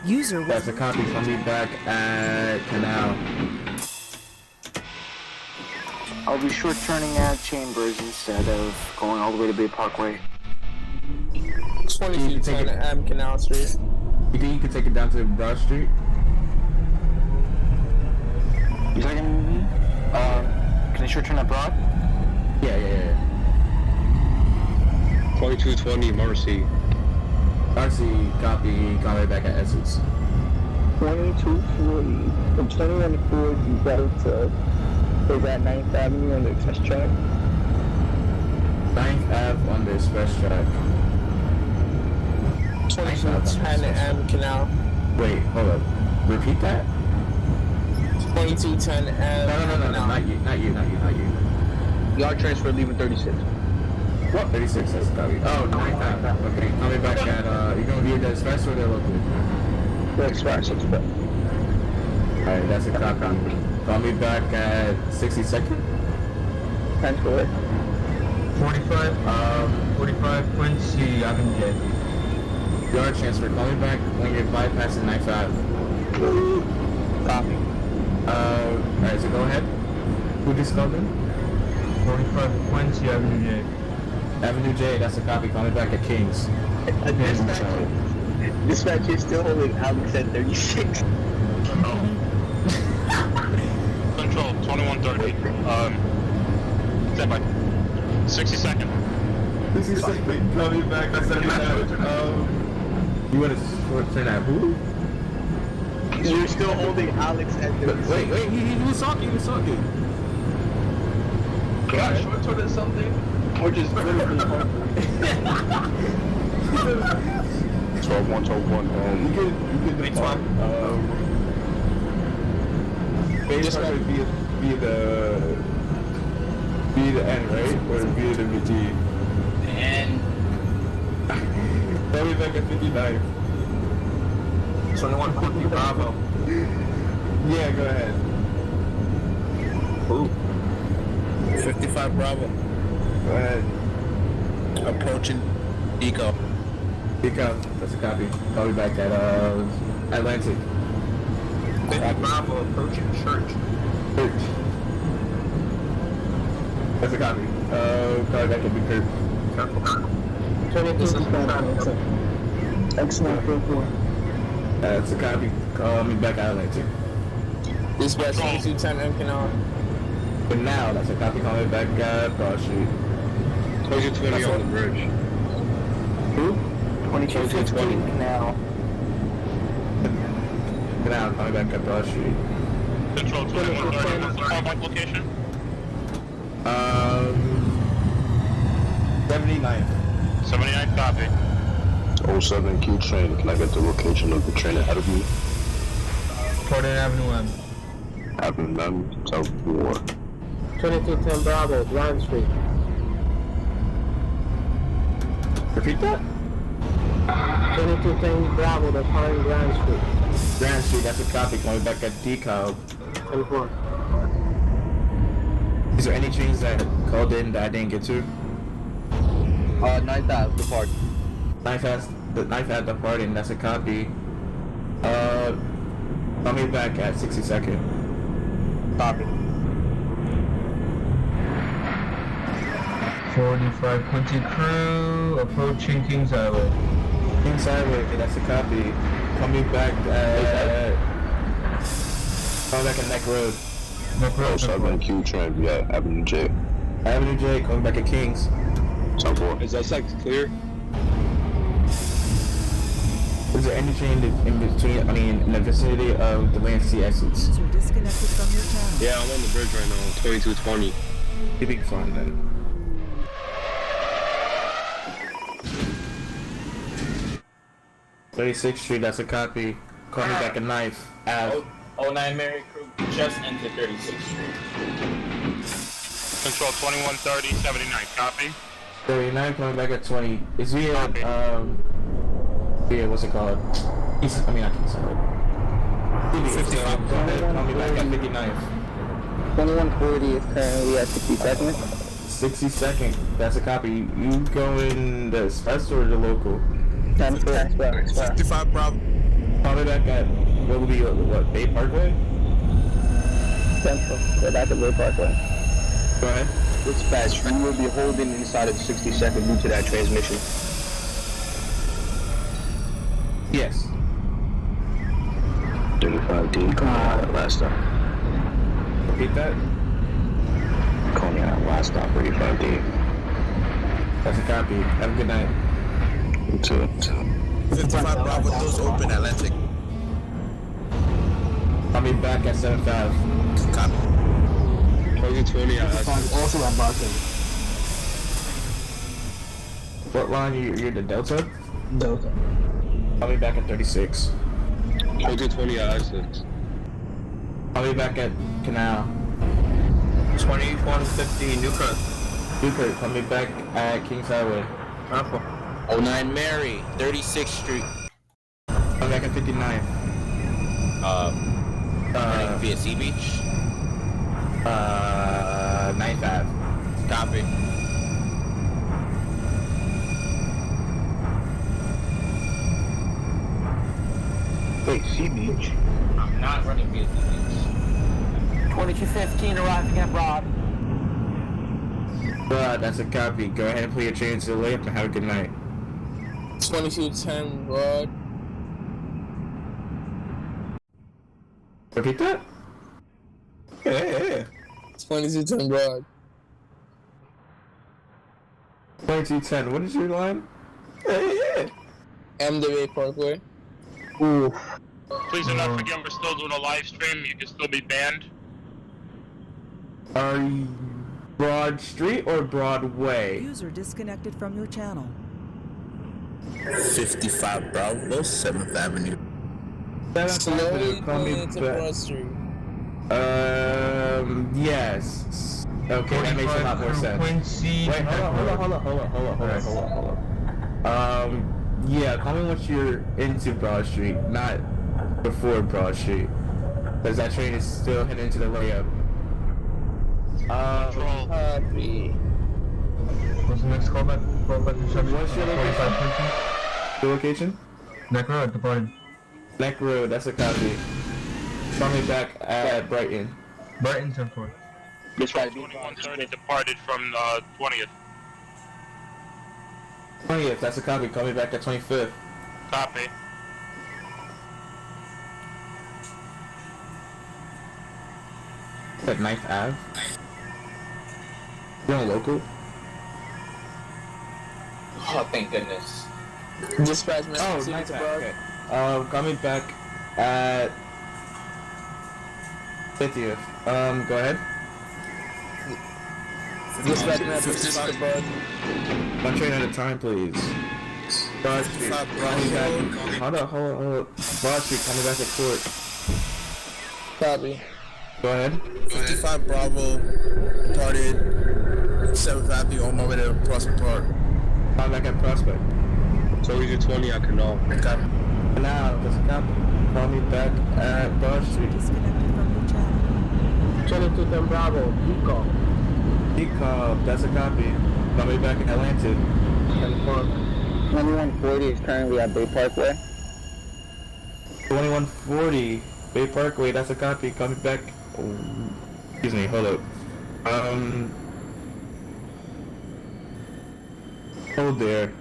User was That's a copy. Call me back at Canal. I'll be short turning at Chambers instead of going all the way to Bay Parkway. 2210 M Canal Street. You think you could take it down to Broad Street? You talking? Can I short turn at Broad? Yeah. 2220 Marcy. RC, copy. Call me back at Essex. 2240 from 2140 Delta is at 9th Avenue on the express track. 9th Ave on the express track. 2210 M Canal. Wait, hold up. Repeat that? 2210 M No, not you. Yard transfer leaving 36. What? 36, that's copy. Oh, 9th Ave. Okay, call me back at, you're gonna be at the express or the local? The express. Alright, that's a copy. Call me back at 62nd? 10-4. 45 Quincy Avenue J. Yard transfer, call me back when you're bypassing 9th Ave. Copy. Alright, so go ahead. Who just called in? 45 Quincy Avenue J. Avenue J, that's a copy. Call me back at Kings. Dispatch is still holding Alex at 36. Control 2130. Stand by. 60 seconds. This is something. Call me back at 79. You want to turn at who? You're still holding Alex at 36. Wait, he was talking. Can I short turn or something? Or just literally 12-1, 12-1. You could depart. Base would be the end, right? Or be the VT? And Probably back at 59. 2150 Bravo. Yeah, go ahead. Ooh. 55 Bravo. Go ahead. Approaching Eco. Eco, that's a copy. Call me back at Atlantic. 50 Bravo approaching Church. Church. That's a copy. Call me back at Big Kurt. 22 is Bravo. X944. That's a copy. Call me back at Atlantic. Dispatch 2210 M Canal. But now, that's a copy. Call me back at Broad Street. 2220 on the bridge. Who? 2220 now. Now, call me back at Broad Street. Control 2130, what's the callback location? 79. 79, copy. 07 Q train. Can I get the location of the train ahead of me? Porter Avenue M. Avenue M, South War. 2210 Bravo, Grand Street. Repeat that? 2210 Bravo, they're calling Grand Street. Grand Street, that's a copy. Call me back at Decal. 24. Is there any trains that called in that I didn't get to? 9th Ave, depart. Knife at departing, that's a copy. Call me back at 62nd. Copy. 4520 crew approaching Kings Highway. Kings Highway, that's a copy. Call me back at Neck Road. Neck Road. 07 Q train. Yeah, Avenue J. Avenue J, coming back at Kings. South War. Is that site clear? Is there any train in between, in the vicinity of the Lansing exits? User disconnected from your channel. Yeah, I'm on the bridge right now. 2220. You'll be fine then. "36th Street, that's a copy. Call me back at Knife. Ave. 09 Mary crew just entered 36th Street. Control 2130, 79, copy. 39, coming back at 20. Is we Copy. what's it called? Not East Side. 55. Go ahead, call me back at 59th. 2140 is currently at 62nd. 62nd, that's a copy. You going the express or the local? 55 Bravo. Call me back at, what will be, what, Bay Parkway? Central. They're back at Bay Parkway. Go ahead. Dispatch, we will be holding inside of 62nd due to that transmission. Yes. 35D. Last stop. Repeat that. Coney Island. Last stop. 35D. That's a copy. Have a good night. You too. 55 Bravo, doors open, Atlantic. I'll be back at 75. Copy. 2220, Also at Barton. What line? You're the Delta? Delta. I'll be back at 36. 2220 at I-6. I'll be back at Canal. 2150 Newkirk. Newkirk, I'll be back at Kings Highway. 09 Mary, 36th Street. I'm back at 59. Running via Sea Beach. 9th Ave. Copy. Wait, Sea Beach? I'm not running via Sea Beach. 2215 arriving at Broad. That's a copy. Go ahead and play your train to the left and have a good night. 2210 Broad. Repeat that? Yeah. 2210 Broad. 2210, what is your line? Yeah. MWA Parkway. Ooh. Please do not forget we're still doing a live stream. You can still be banned. Are you... Broad Street or Broadway? User disconnected from your channel. 55 Bravo, 7th Avenue. 7th Slowly Avenue, call me pulling into back. Broad Street. Yes. Okay, that makes a lot more sense. Quincy. Wait, hold on. Yeah, call me once you're into Broad Street, not before Broad Street. Because that train is still heading into the layup. Copy. What's the next callback? Callback instruction? What's your location? Your location? Neck Road, departed. Neck Road, that's a copy. Call me back at Brighton. Brighton 10-4. Dispatch 2130 departed from 20th. 20th, that's a copy. Call me back at 25th. Copy. At 9th Ave. You're on local? Oh, thank goodness. Dispatch Oh, message 9th to Ave. Broad. Okay. Call me back at 50th. Go ahead. Dispatch message to Broad. One train at a time, please. Broad Street. Call me back. Hold on. Broad Street, call me back at court. Copy. Go ahead. 55 Bravo, departed 7th Avenue on my way to Prospect Park. Call me back at Prospect. So we do 20 I can know. Copy. Now, there's a copy. Call me back at Broad Street. Disconnected from your channel. 2210 Bravo, Deco. Decall, that's a copy. Call me back in Atlantic. 2140 is currently at Bay Parkway. 2140 Bay Parkway, that's a copy. Call me back. Oh, excuse me, hold up. Hold there.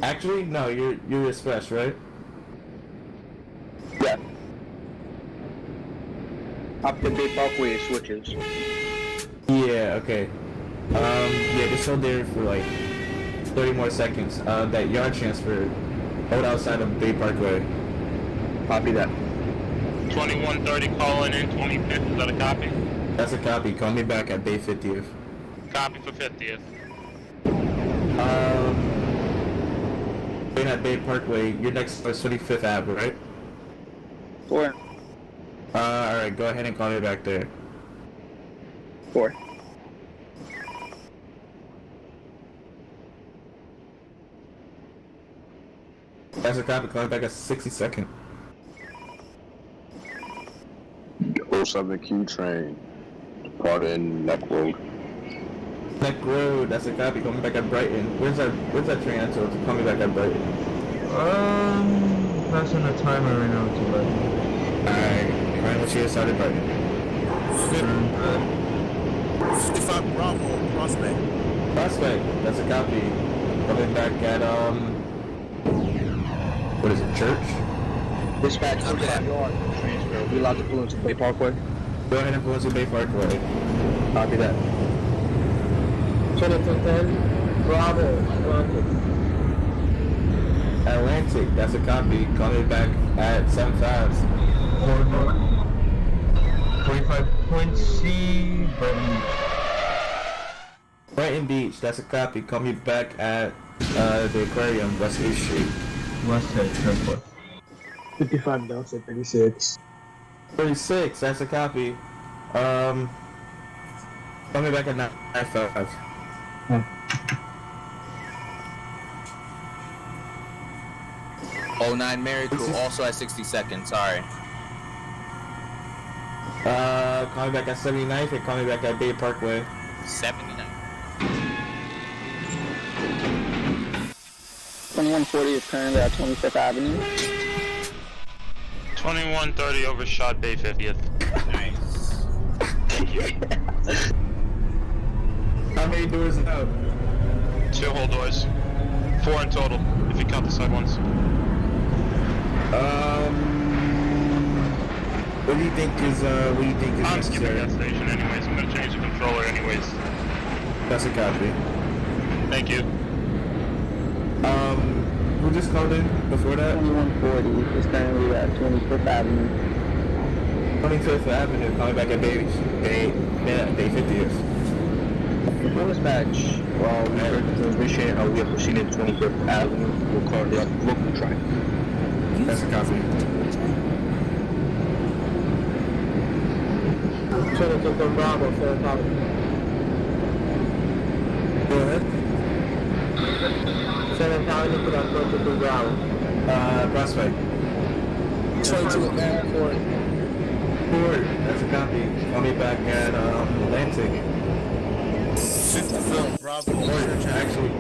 Actually, no, you're express, right? Yeah. Up the Bay Parkway it switches. Yeah, okay. Yeah, just hold there for like 30 more seconds. That yard transfer, hold outside of Bay Parkway. Copy that. 2130 calling in 25th. Is that a copy? That's a copy. Call me back at Bay 50th. Copy for 50th. Being at Bay Parkway, your next is 25th Ave, right? 4. Alright, go ahead and call me back there. 4. That's a copy. Call me back at 60-second. 07 train, departed in Neck Road. Neck Road, that's a copy. Call me back at Brighton. Where's that train at? So call me back at Brighton. Passing the timer right now to Brighton. Alright, right once you started Brighton. 55 Bravo, Prospect. Prospect, that's a copy. Coming back at what is it, Church? Dispatch 45 yard transfer. We allowed to pull into Bay Parkway. Go ahead and pull into Bay Parkway. Copy that. 2210 Bravo, Atlantic. Atlantic, that's a copy. Call me back at 7-5. 45 Quincy, Brighton. Brighton Beach, that's a copy. Call me back at the aquarium, West 8th Street. West Head, 10-4. 55 Delta 36. 36, that's a copy. Call me back at 9-5. Oh, 09 Mary Crew, also at 60 seconds, sorry. Call me back at 79th and call me back at Bay Parkway. 79. 2140 is currently at 25th Avenue. 2130 overshot Bay 50th. Nice. How many doors out? 2 whole doors. 4 in total, if you count the side ones. What do you think is I'm skipping necessary? that station anyways. I'm gonna change the controller anyways. That's a copy. Thank you. Who just called in before that? 2140 is currently at 25th Avenue. 25th Avenue, calling back at Bay 50th. Well, dispatch. Well, we heard the transmission. We are proceeding to 25th Avenue. We're currently on the local track. That's a copy. 22 from Bravo, 7th Avenue. Go ahead. 7th Avenue, put up 22 Bravo. Prospect. 22 M Court. Ford, that's a copy. Call me back at Atlantic. 55 Bravo. Actually,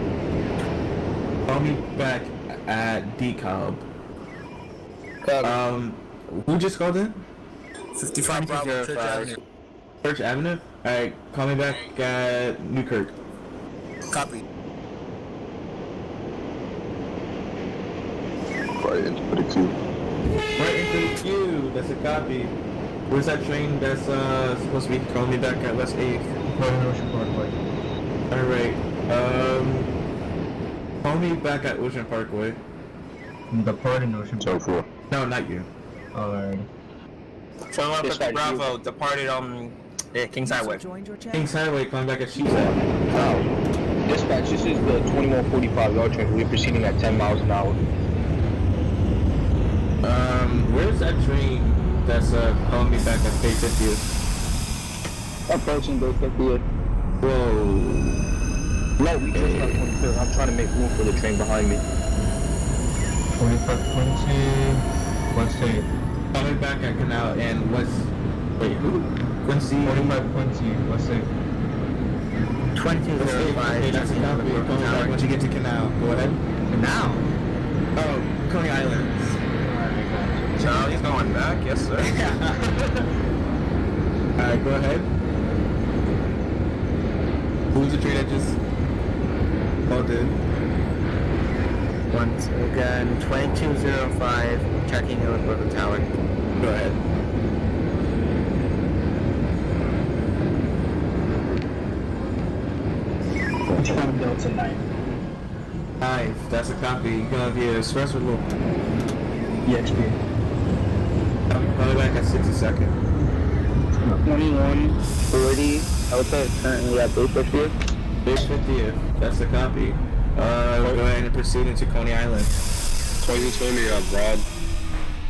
call me back at DCobb. Who just called in? 55 Bravo, Church Avenue. Church Avenue? Alright, call me back at Newkirk. Copy. Right into the queue. Right into the queue, that's a copy. Where's that train that's supposed to be calling me back at West 8th? Ocean Parkway. Alright, call me back at Ocean Parkway. Depart in Ocean Parkway. 10-4. No, not you. Alright. 2150 Bravo departed Kings Highway. Joined your channel. Kings Highway, calling back at Sheepshead. Now, dispatch, this is the 2145 yard train. We're proceeding at 10 miles an hour. Where's that train that's calling me back at Bay 50th? Approaching Bay 50th. Whoa. No, we just got 23rd. I'm trying to make room for the train behind me. 2520. West 8. Coming back at Canal and West. Wait, who? Quincy. 4520. West 8. 2205. Okay, that's a copy. Coming back once you get to Canal. Go ahead. Now? Oh, Coney Island. Charlie's going back, yes sir. Alright, go ahead. Who's the train that just called in? Once again, 2205, checking in with Brooklyn Tower. Go ahead. From Delta 9. 9, that's a copy. You gonna be express or local? EXP. Coming back at 62nd. 2140, Delta currently at Bay 50th. Bay 50th, that's a copy. Go ahead and proceed into Coney Island. 2020, Broad.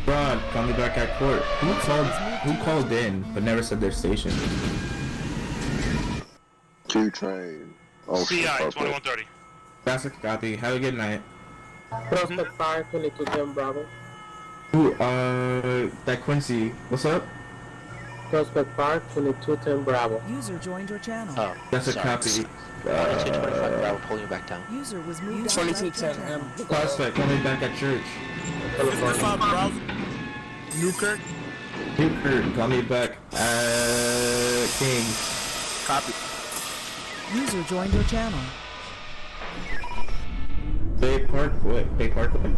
Broad, call me back at court. Who called in but never said their station? Q train. Oh, CI 2130. That's a copy. Have a good night. Prospect 5, 2210 Bravo. Ooh, that Quincy. What's up? Prospect 5, 2210 Bravo. User joined your channel. Oh, That's a sorry. copy. 2225 Bravo, pulling you back down. User was moved out of your 2210 channel. M. Prospect, call me back at church. 55 Bravo. Newkirk. Newkirk, call me back at King. Copy. User joined your channel. Bay Parkway. Bay Parkway.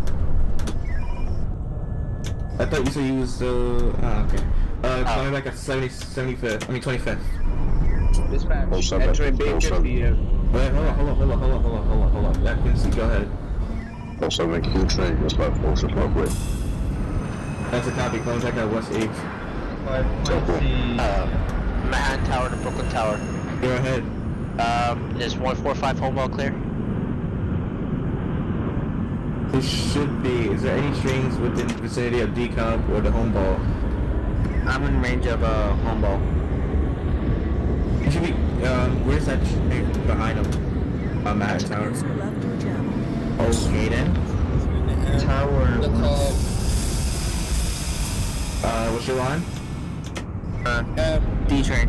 I thought you said you was okay. Call me back at 75th. I mean 25th. Dispatch, 07, entering Bay 07. 50th. Wait, hold on. That Quincy, go ahead. 07 Q train. That's about Ocean Parkway. That's a copy. Call me back at West 8th. 520. Manhattan Tower to Brooklyn Tower. Go ahead. Is 145 Homewell clear? It should be. Is there any trains within the vicinity of DCobb or the home ball? I'm in range of home ball. It should be. Where's that train behind him? Manhattan Tower. User left your channel. Okay then. Tower. The call. What's your line? D train.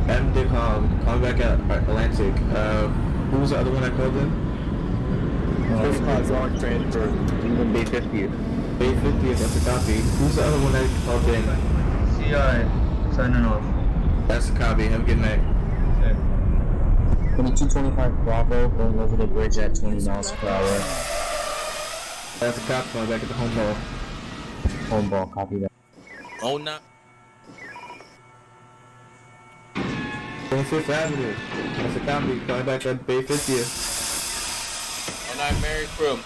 M DCobb. Call me back at Atlantic. Who was the other one that called in? 45 yard train for even Bay 50th. Bay 50th, that's a copy. Who's the other one that called in? CI. Signing off. That's a copy. Have a good night. 2225 Bravo, going over the bridge at 20 miles per hour. That's a copy. Call me back at the home ball. Home ball, copy that. Oh, not. 25th Avenue. That's a copy. Call me back at Bay 50th. And I'm Mary Crew.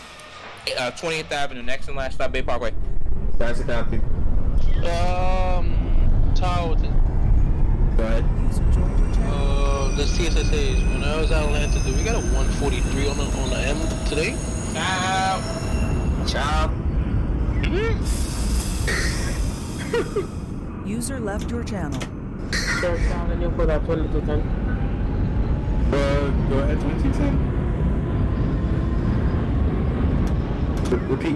20th Avenue, next and last stop, Bay Parkway. That's a copy. Tower. Go ahead. The CSSAs. When I was at Atlanta, did we got a 143 on the M today? Ciao. Ciao. User left your channel. So, calling you for that 2210. Go ahead, 2210. Repeat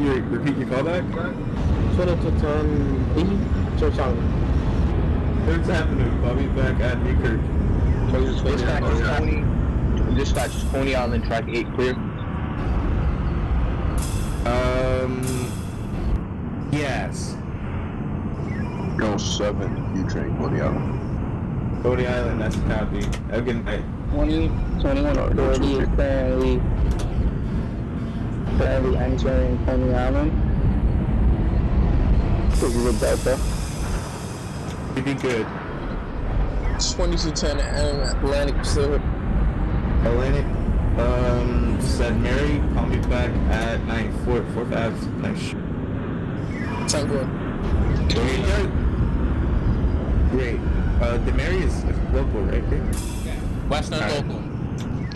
your callback. 2210 B, Church Island. What's happening? I'll be back at Newkirk. Dispatch is Coney Island, track 8 clear. Yes. Go 7, Q train, Coney Island. Coney Island, that's a copy. Have a good night. 2140 is currently entering Coney Island. This is a Delta. You'd be good. 2210 and Atlantic Pacific. Atlantic, said Mary, call me back at 945. Nice. Tango. Great. The Mary is local, right? Western All right. local.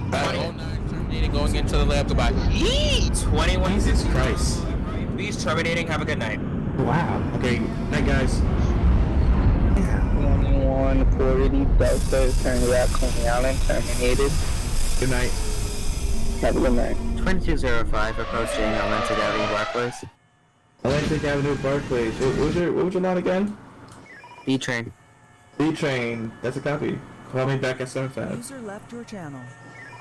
109 terminating, going into the lab goodbye. 21. Jesus Christ. Please terminating. Have a good night. Wow. Okay. Night, guys. 2140 Delta is currently at Coney Island, terminated. Good night. Have a good night. 2205 approaching Atlantic Avenue Barclays. Atlantic Avenue, Barclays. What was your line again? B train. B train. That's a copy. Call me back at 75. User left your channel.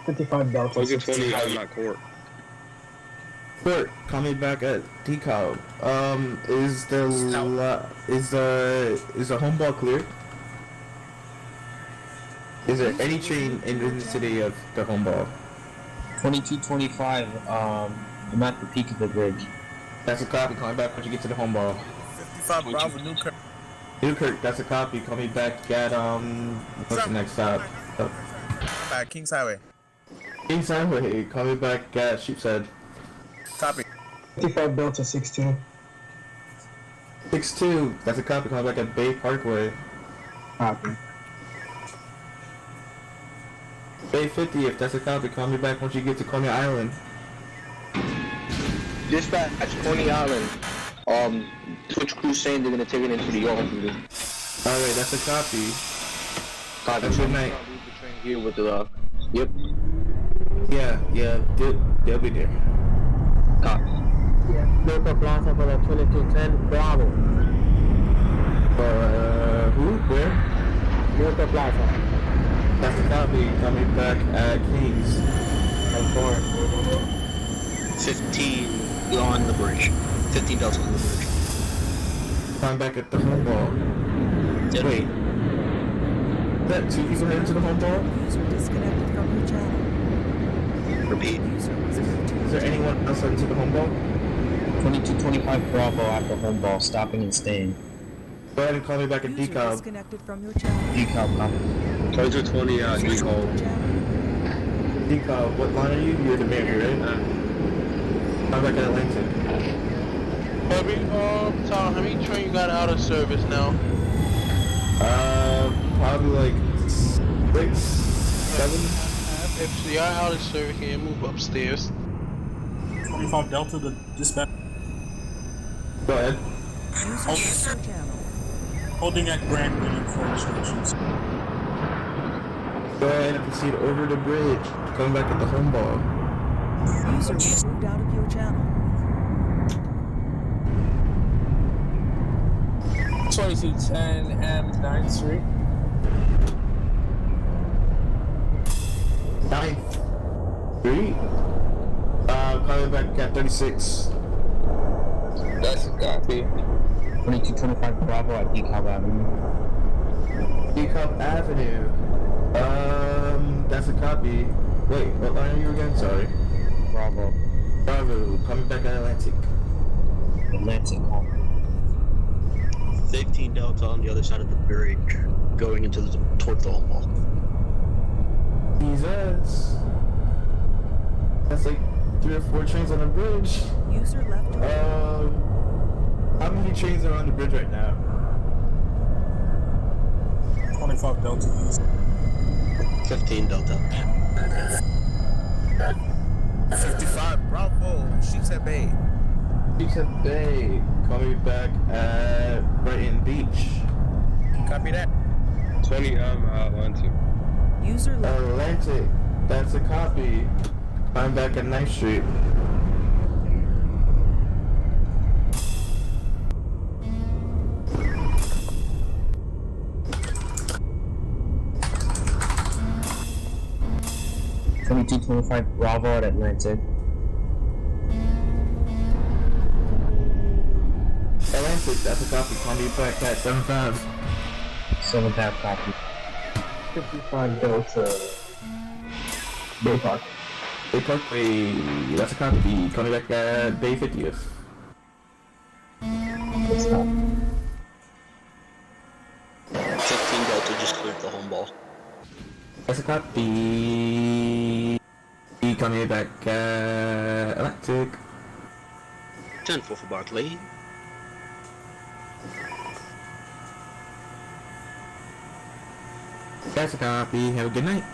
55 Delta. What's your 20 Island, not court? Court, call me back at decal. Is the home ball clear? Is there any train in the city of the home ball? 2225, I'm at the peak of the bridge. That's a copy, call me back when you get to the home ball. 55 Bravo, Newkirk. Newkirk, that's a copy, call me back at, what's the next stop? Oh. Back, Kings Highway. Kings Highway, call me back at Sheepshead. Copy. 55 Delta 62. 62, that's a copy, call me back at Bay Parkway. Copy. Bay 50, if that's a copy, call me back once you get to Coney Island. Dispatch, Coney Island. Twitch crew saying they're gonna take it into the yard. Alright, that's a copy. Copy. Good night. Here with the, yep. Yeah, they'll be there. Copy. Delta Plaza for the 2210 Bravo. Who? Where? Delta Plaza. That's a copy, coming back at Kings. 15 on the bridge. 15 Delta on the bridge. I'm back at the home ball. Wait. Is that 2 people heading to the home ball? User disconnected from your channel. Repeat. User was Is there anyone else heading to the home ball? 2225 Bravo at the home ball, stopping and staying. Go ahead and call me back at User decal. disconnected from your channel. Decal, copy. 2220, decal. Decal, what line are you? You're the Mary, right? I'm back at Atlantic. Tom, how many train you got out of service now? Probably like 6, 7. If you're out of service, can you move upstairs? 25 Delta to dispatch. Go ahead. User left your channel. Holding at Grand Union for instructions. Go ahead and proceed over the bridge. Coming back at the home ball. User was moved out of your channel. 2210 M 9th Street. 9th Street. Coming back at 36. That's a copy. 2225 Bravo at Decal Avenue. Decal Avenue. That's a copy. Wait, what line are you again? Sorry. Bravo. Bravo. Coming back at Atlantic. Atlantic. 15 Delta on the other side of the bridge, going into towards the home ball. Jesus. That's like 3 or 4 trains on the bridge. User left. How many trains are on the bridge right now? 25 Delta East. 15 Delta. 55 Bravo. Sheepshead Bay. Sheepshead Bay. Call me back at Brighton Beach. Copy that. 20 Atlantic. User left. Atlantic. That's a copy. I'm back at 9th Street. Bravo at Atlantic. Atlantic, that's a copy. Call me back at 7-5. 7-5 copy. 55 Delta. Bay Park. Bay Park, that's a copy. Call me back at Bay 50th. It's not. 15 Delta just cleared the home ball. That's a copy. Call me back at Atlantic. 10 for Barclay. That's a copy. Have a good night.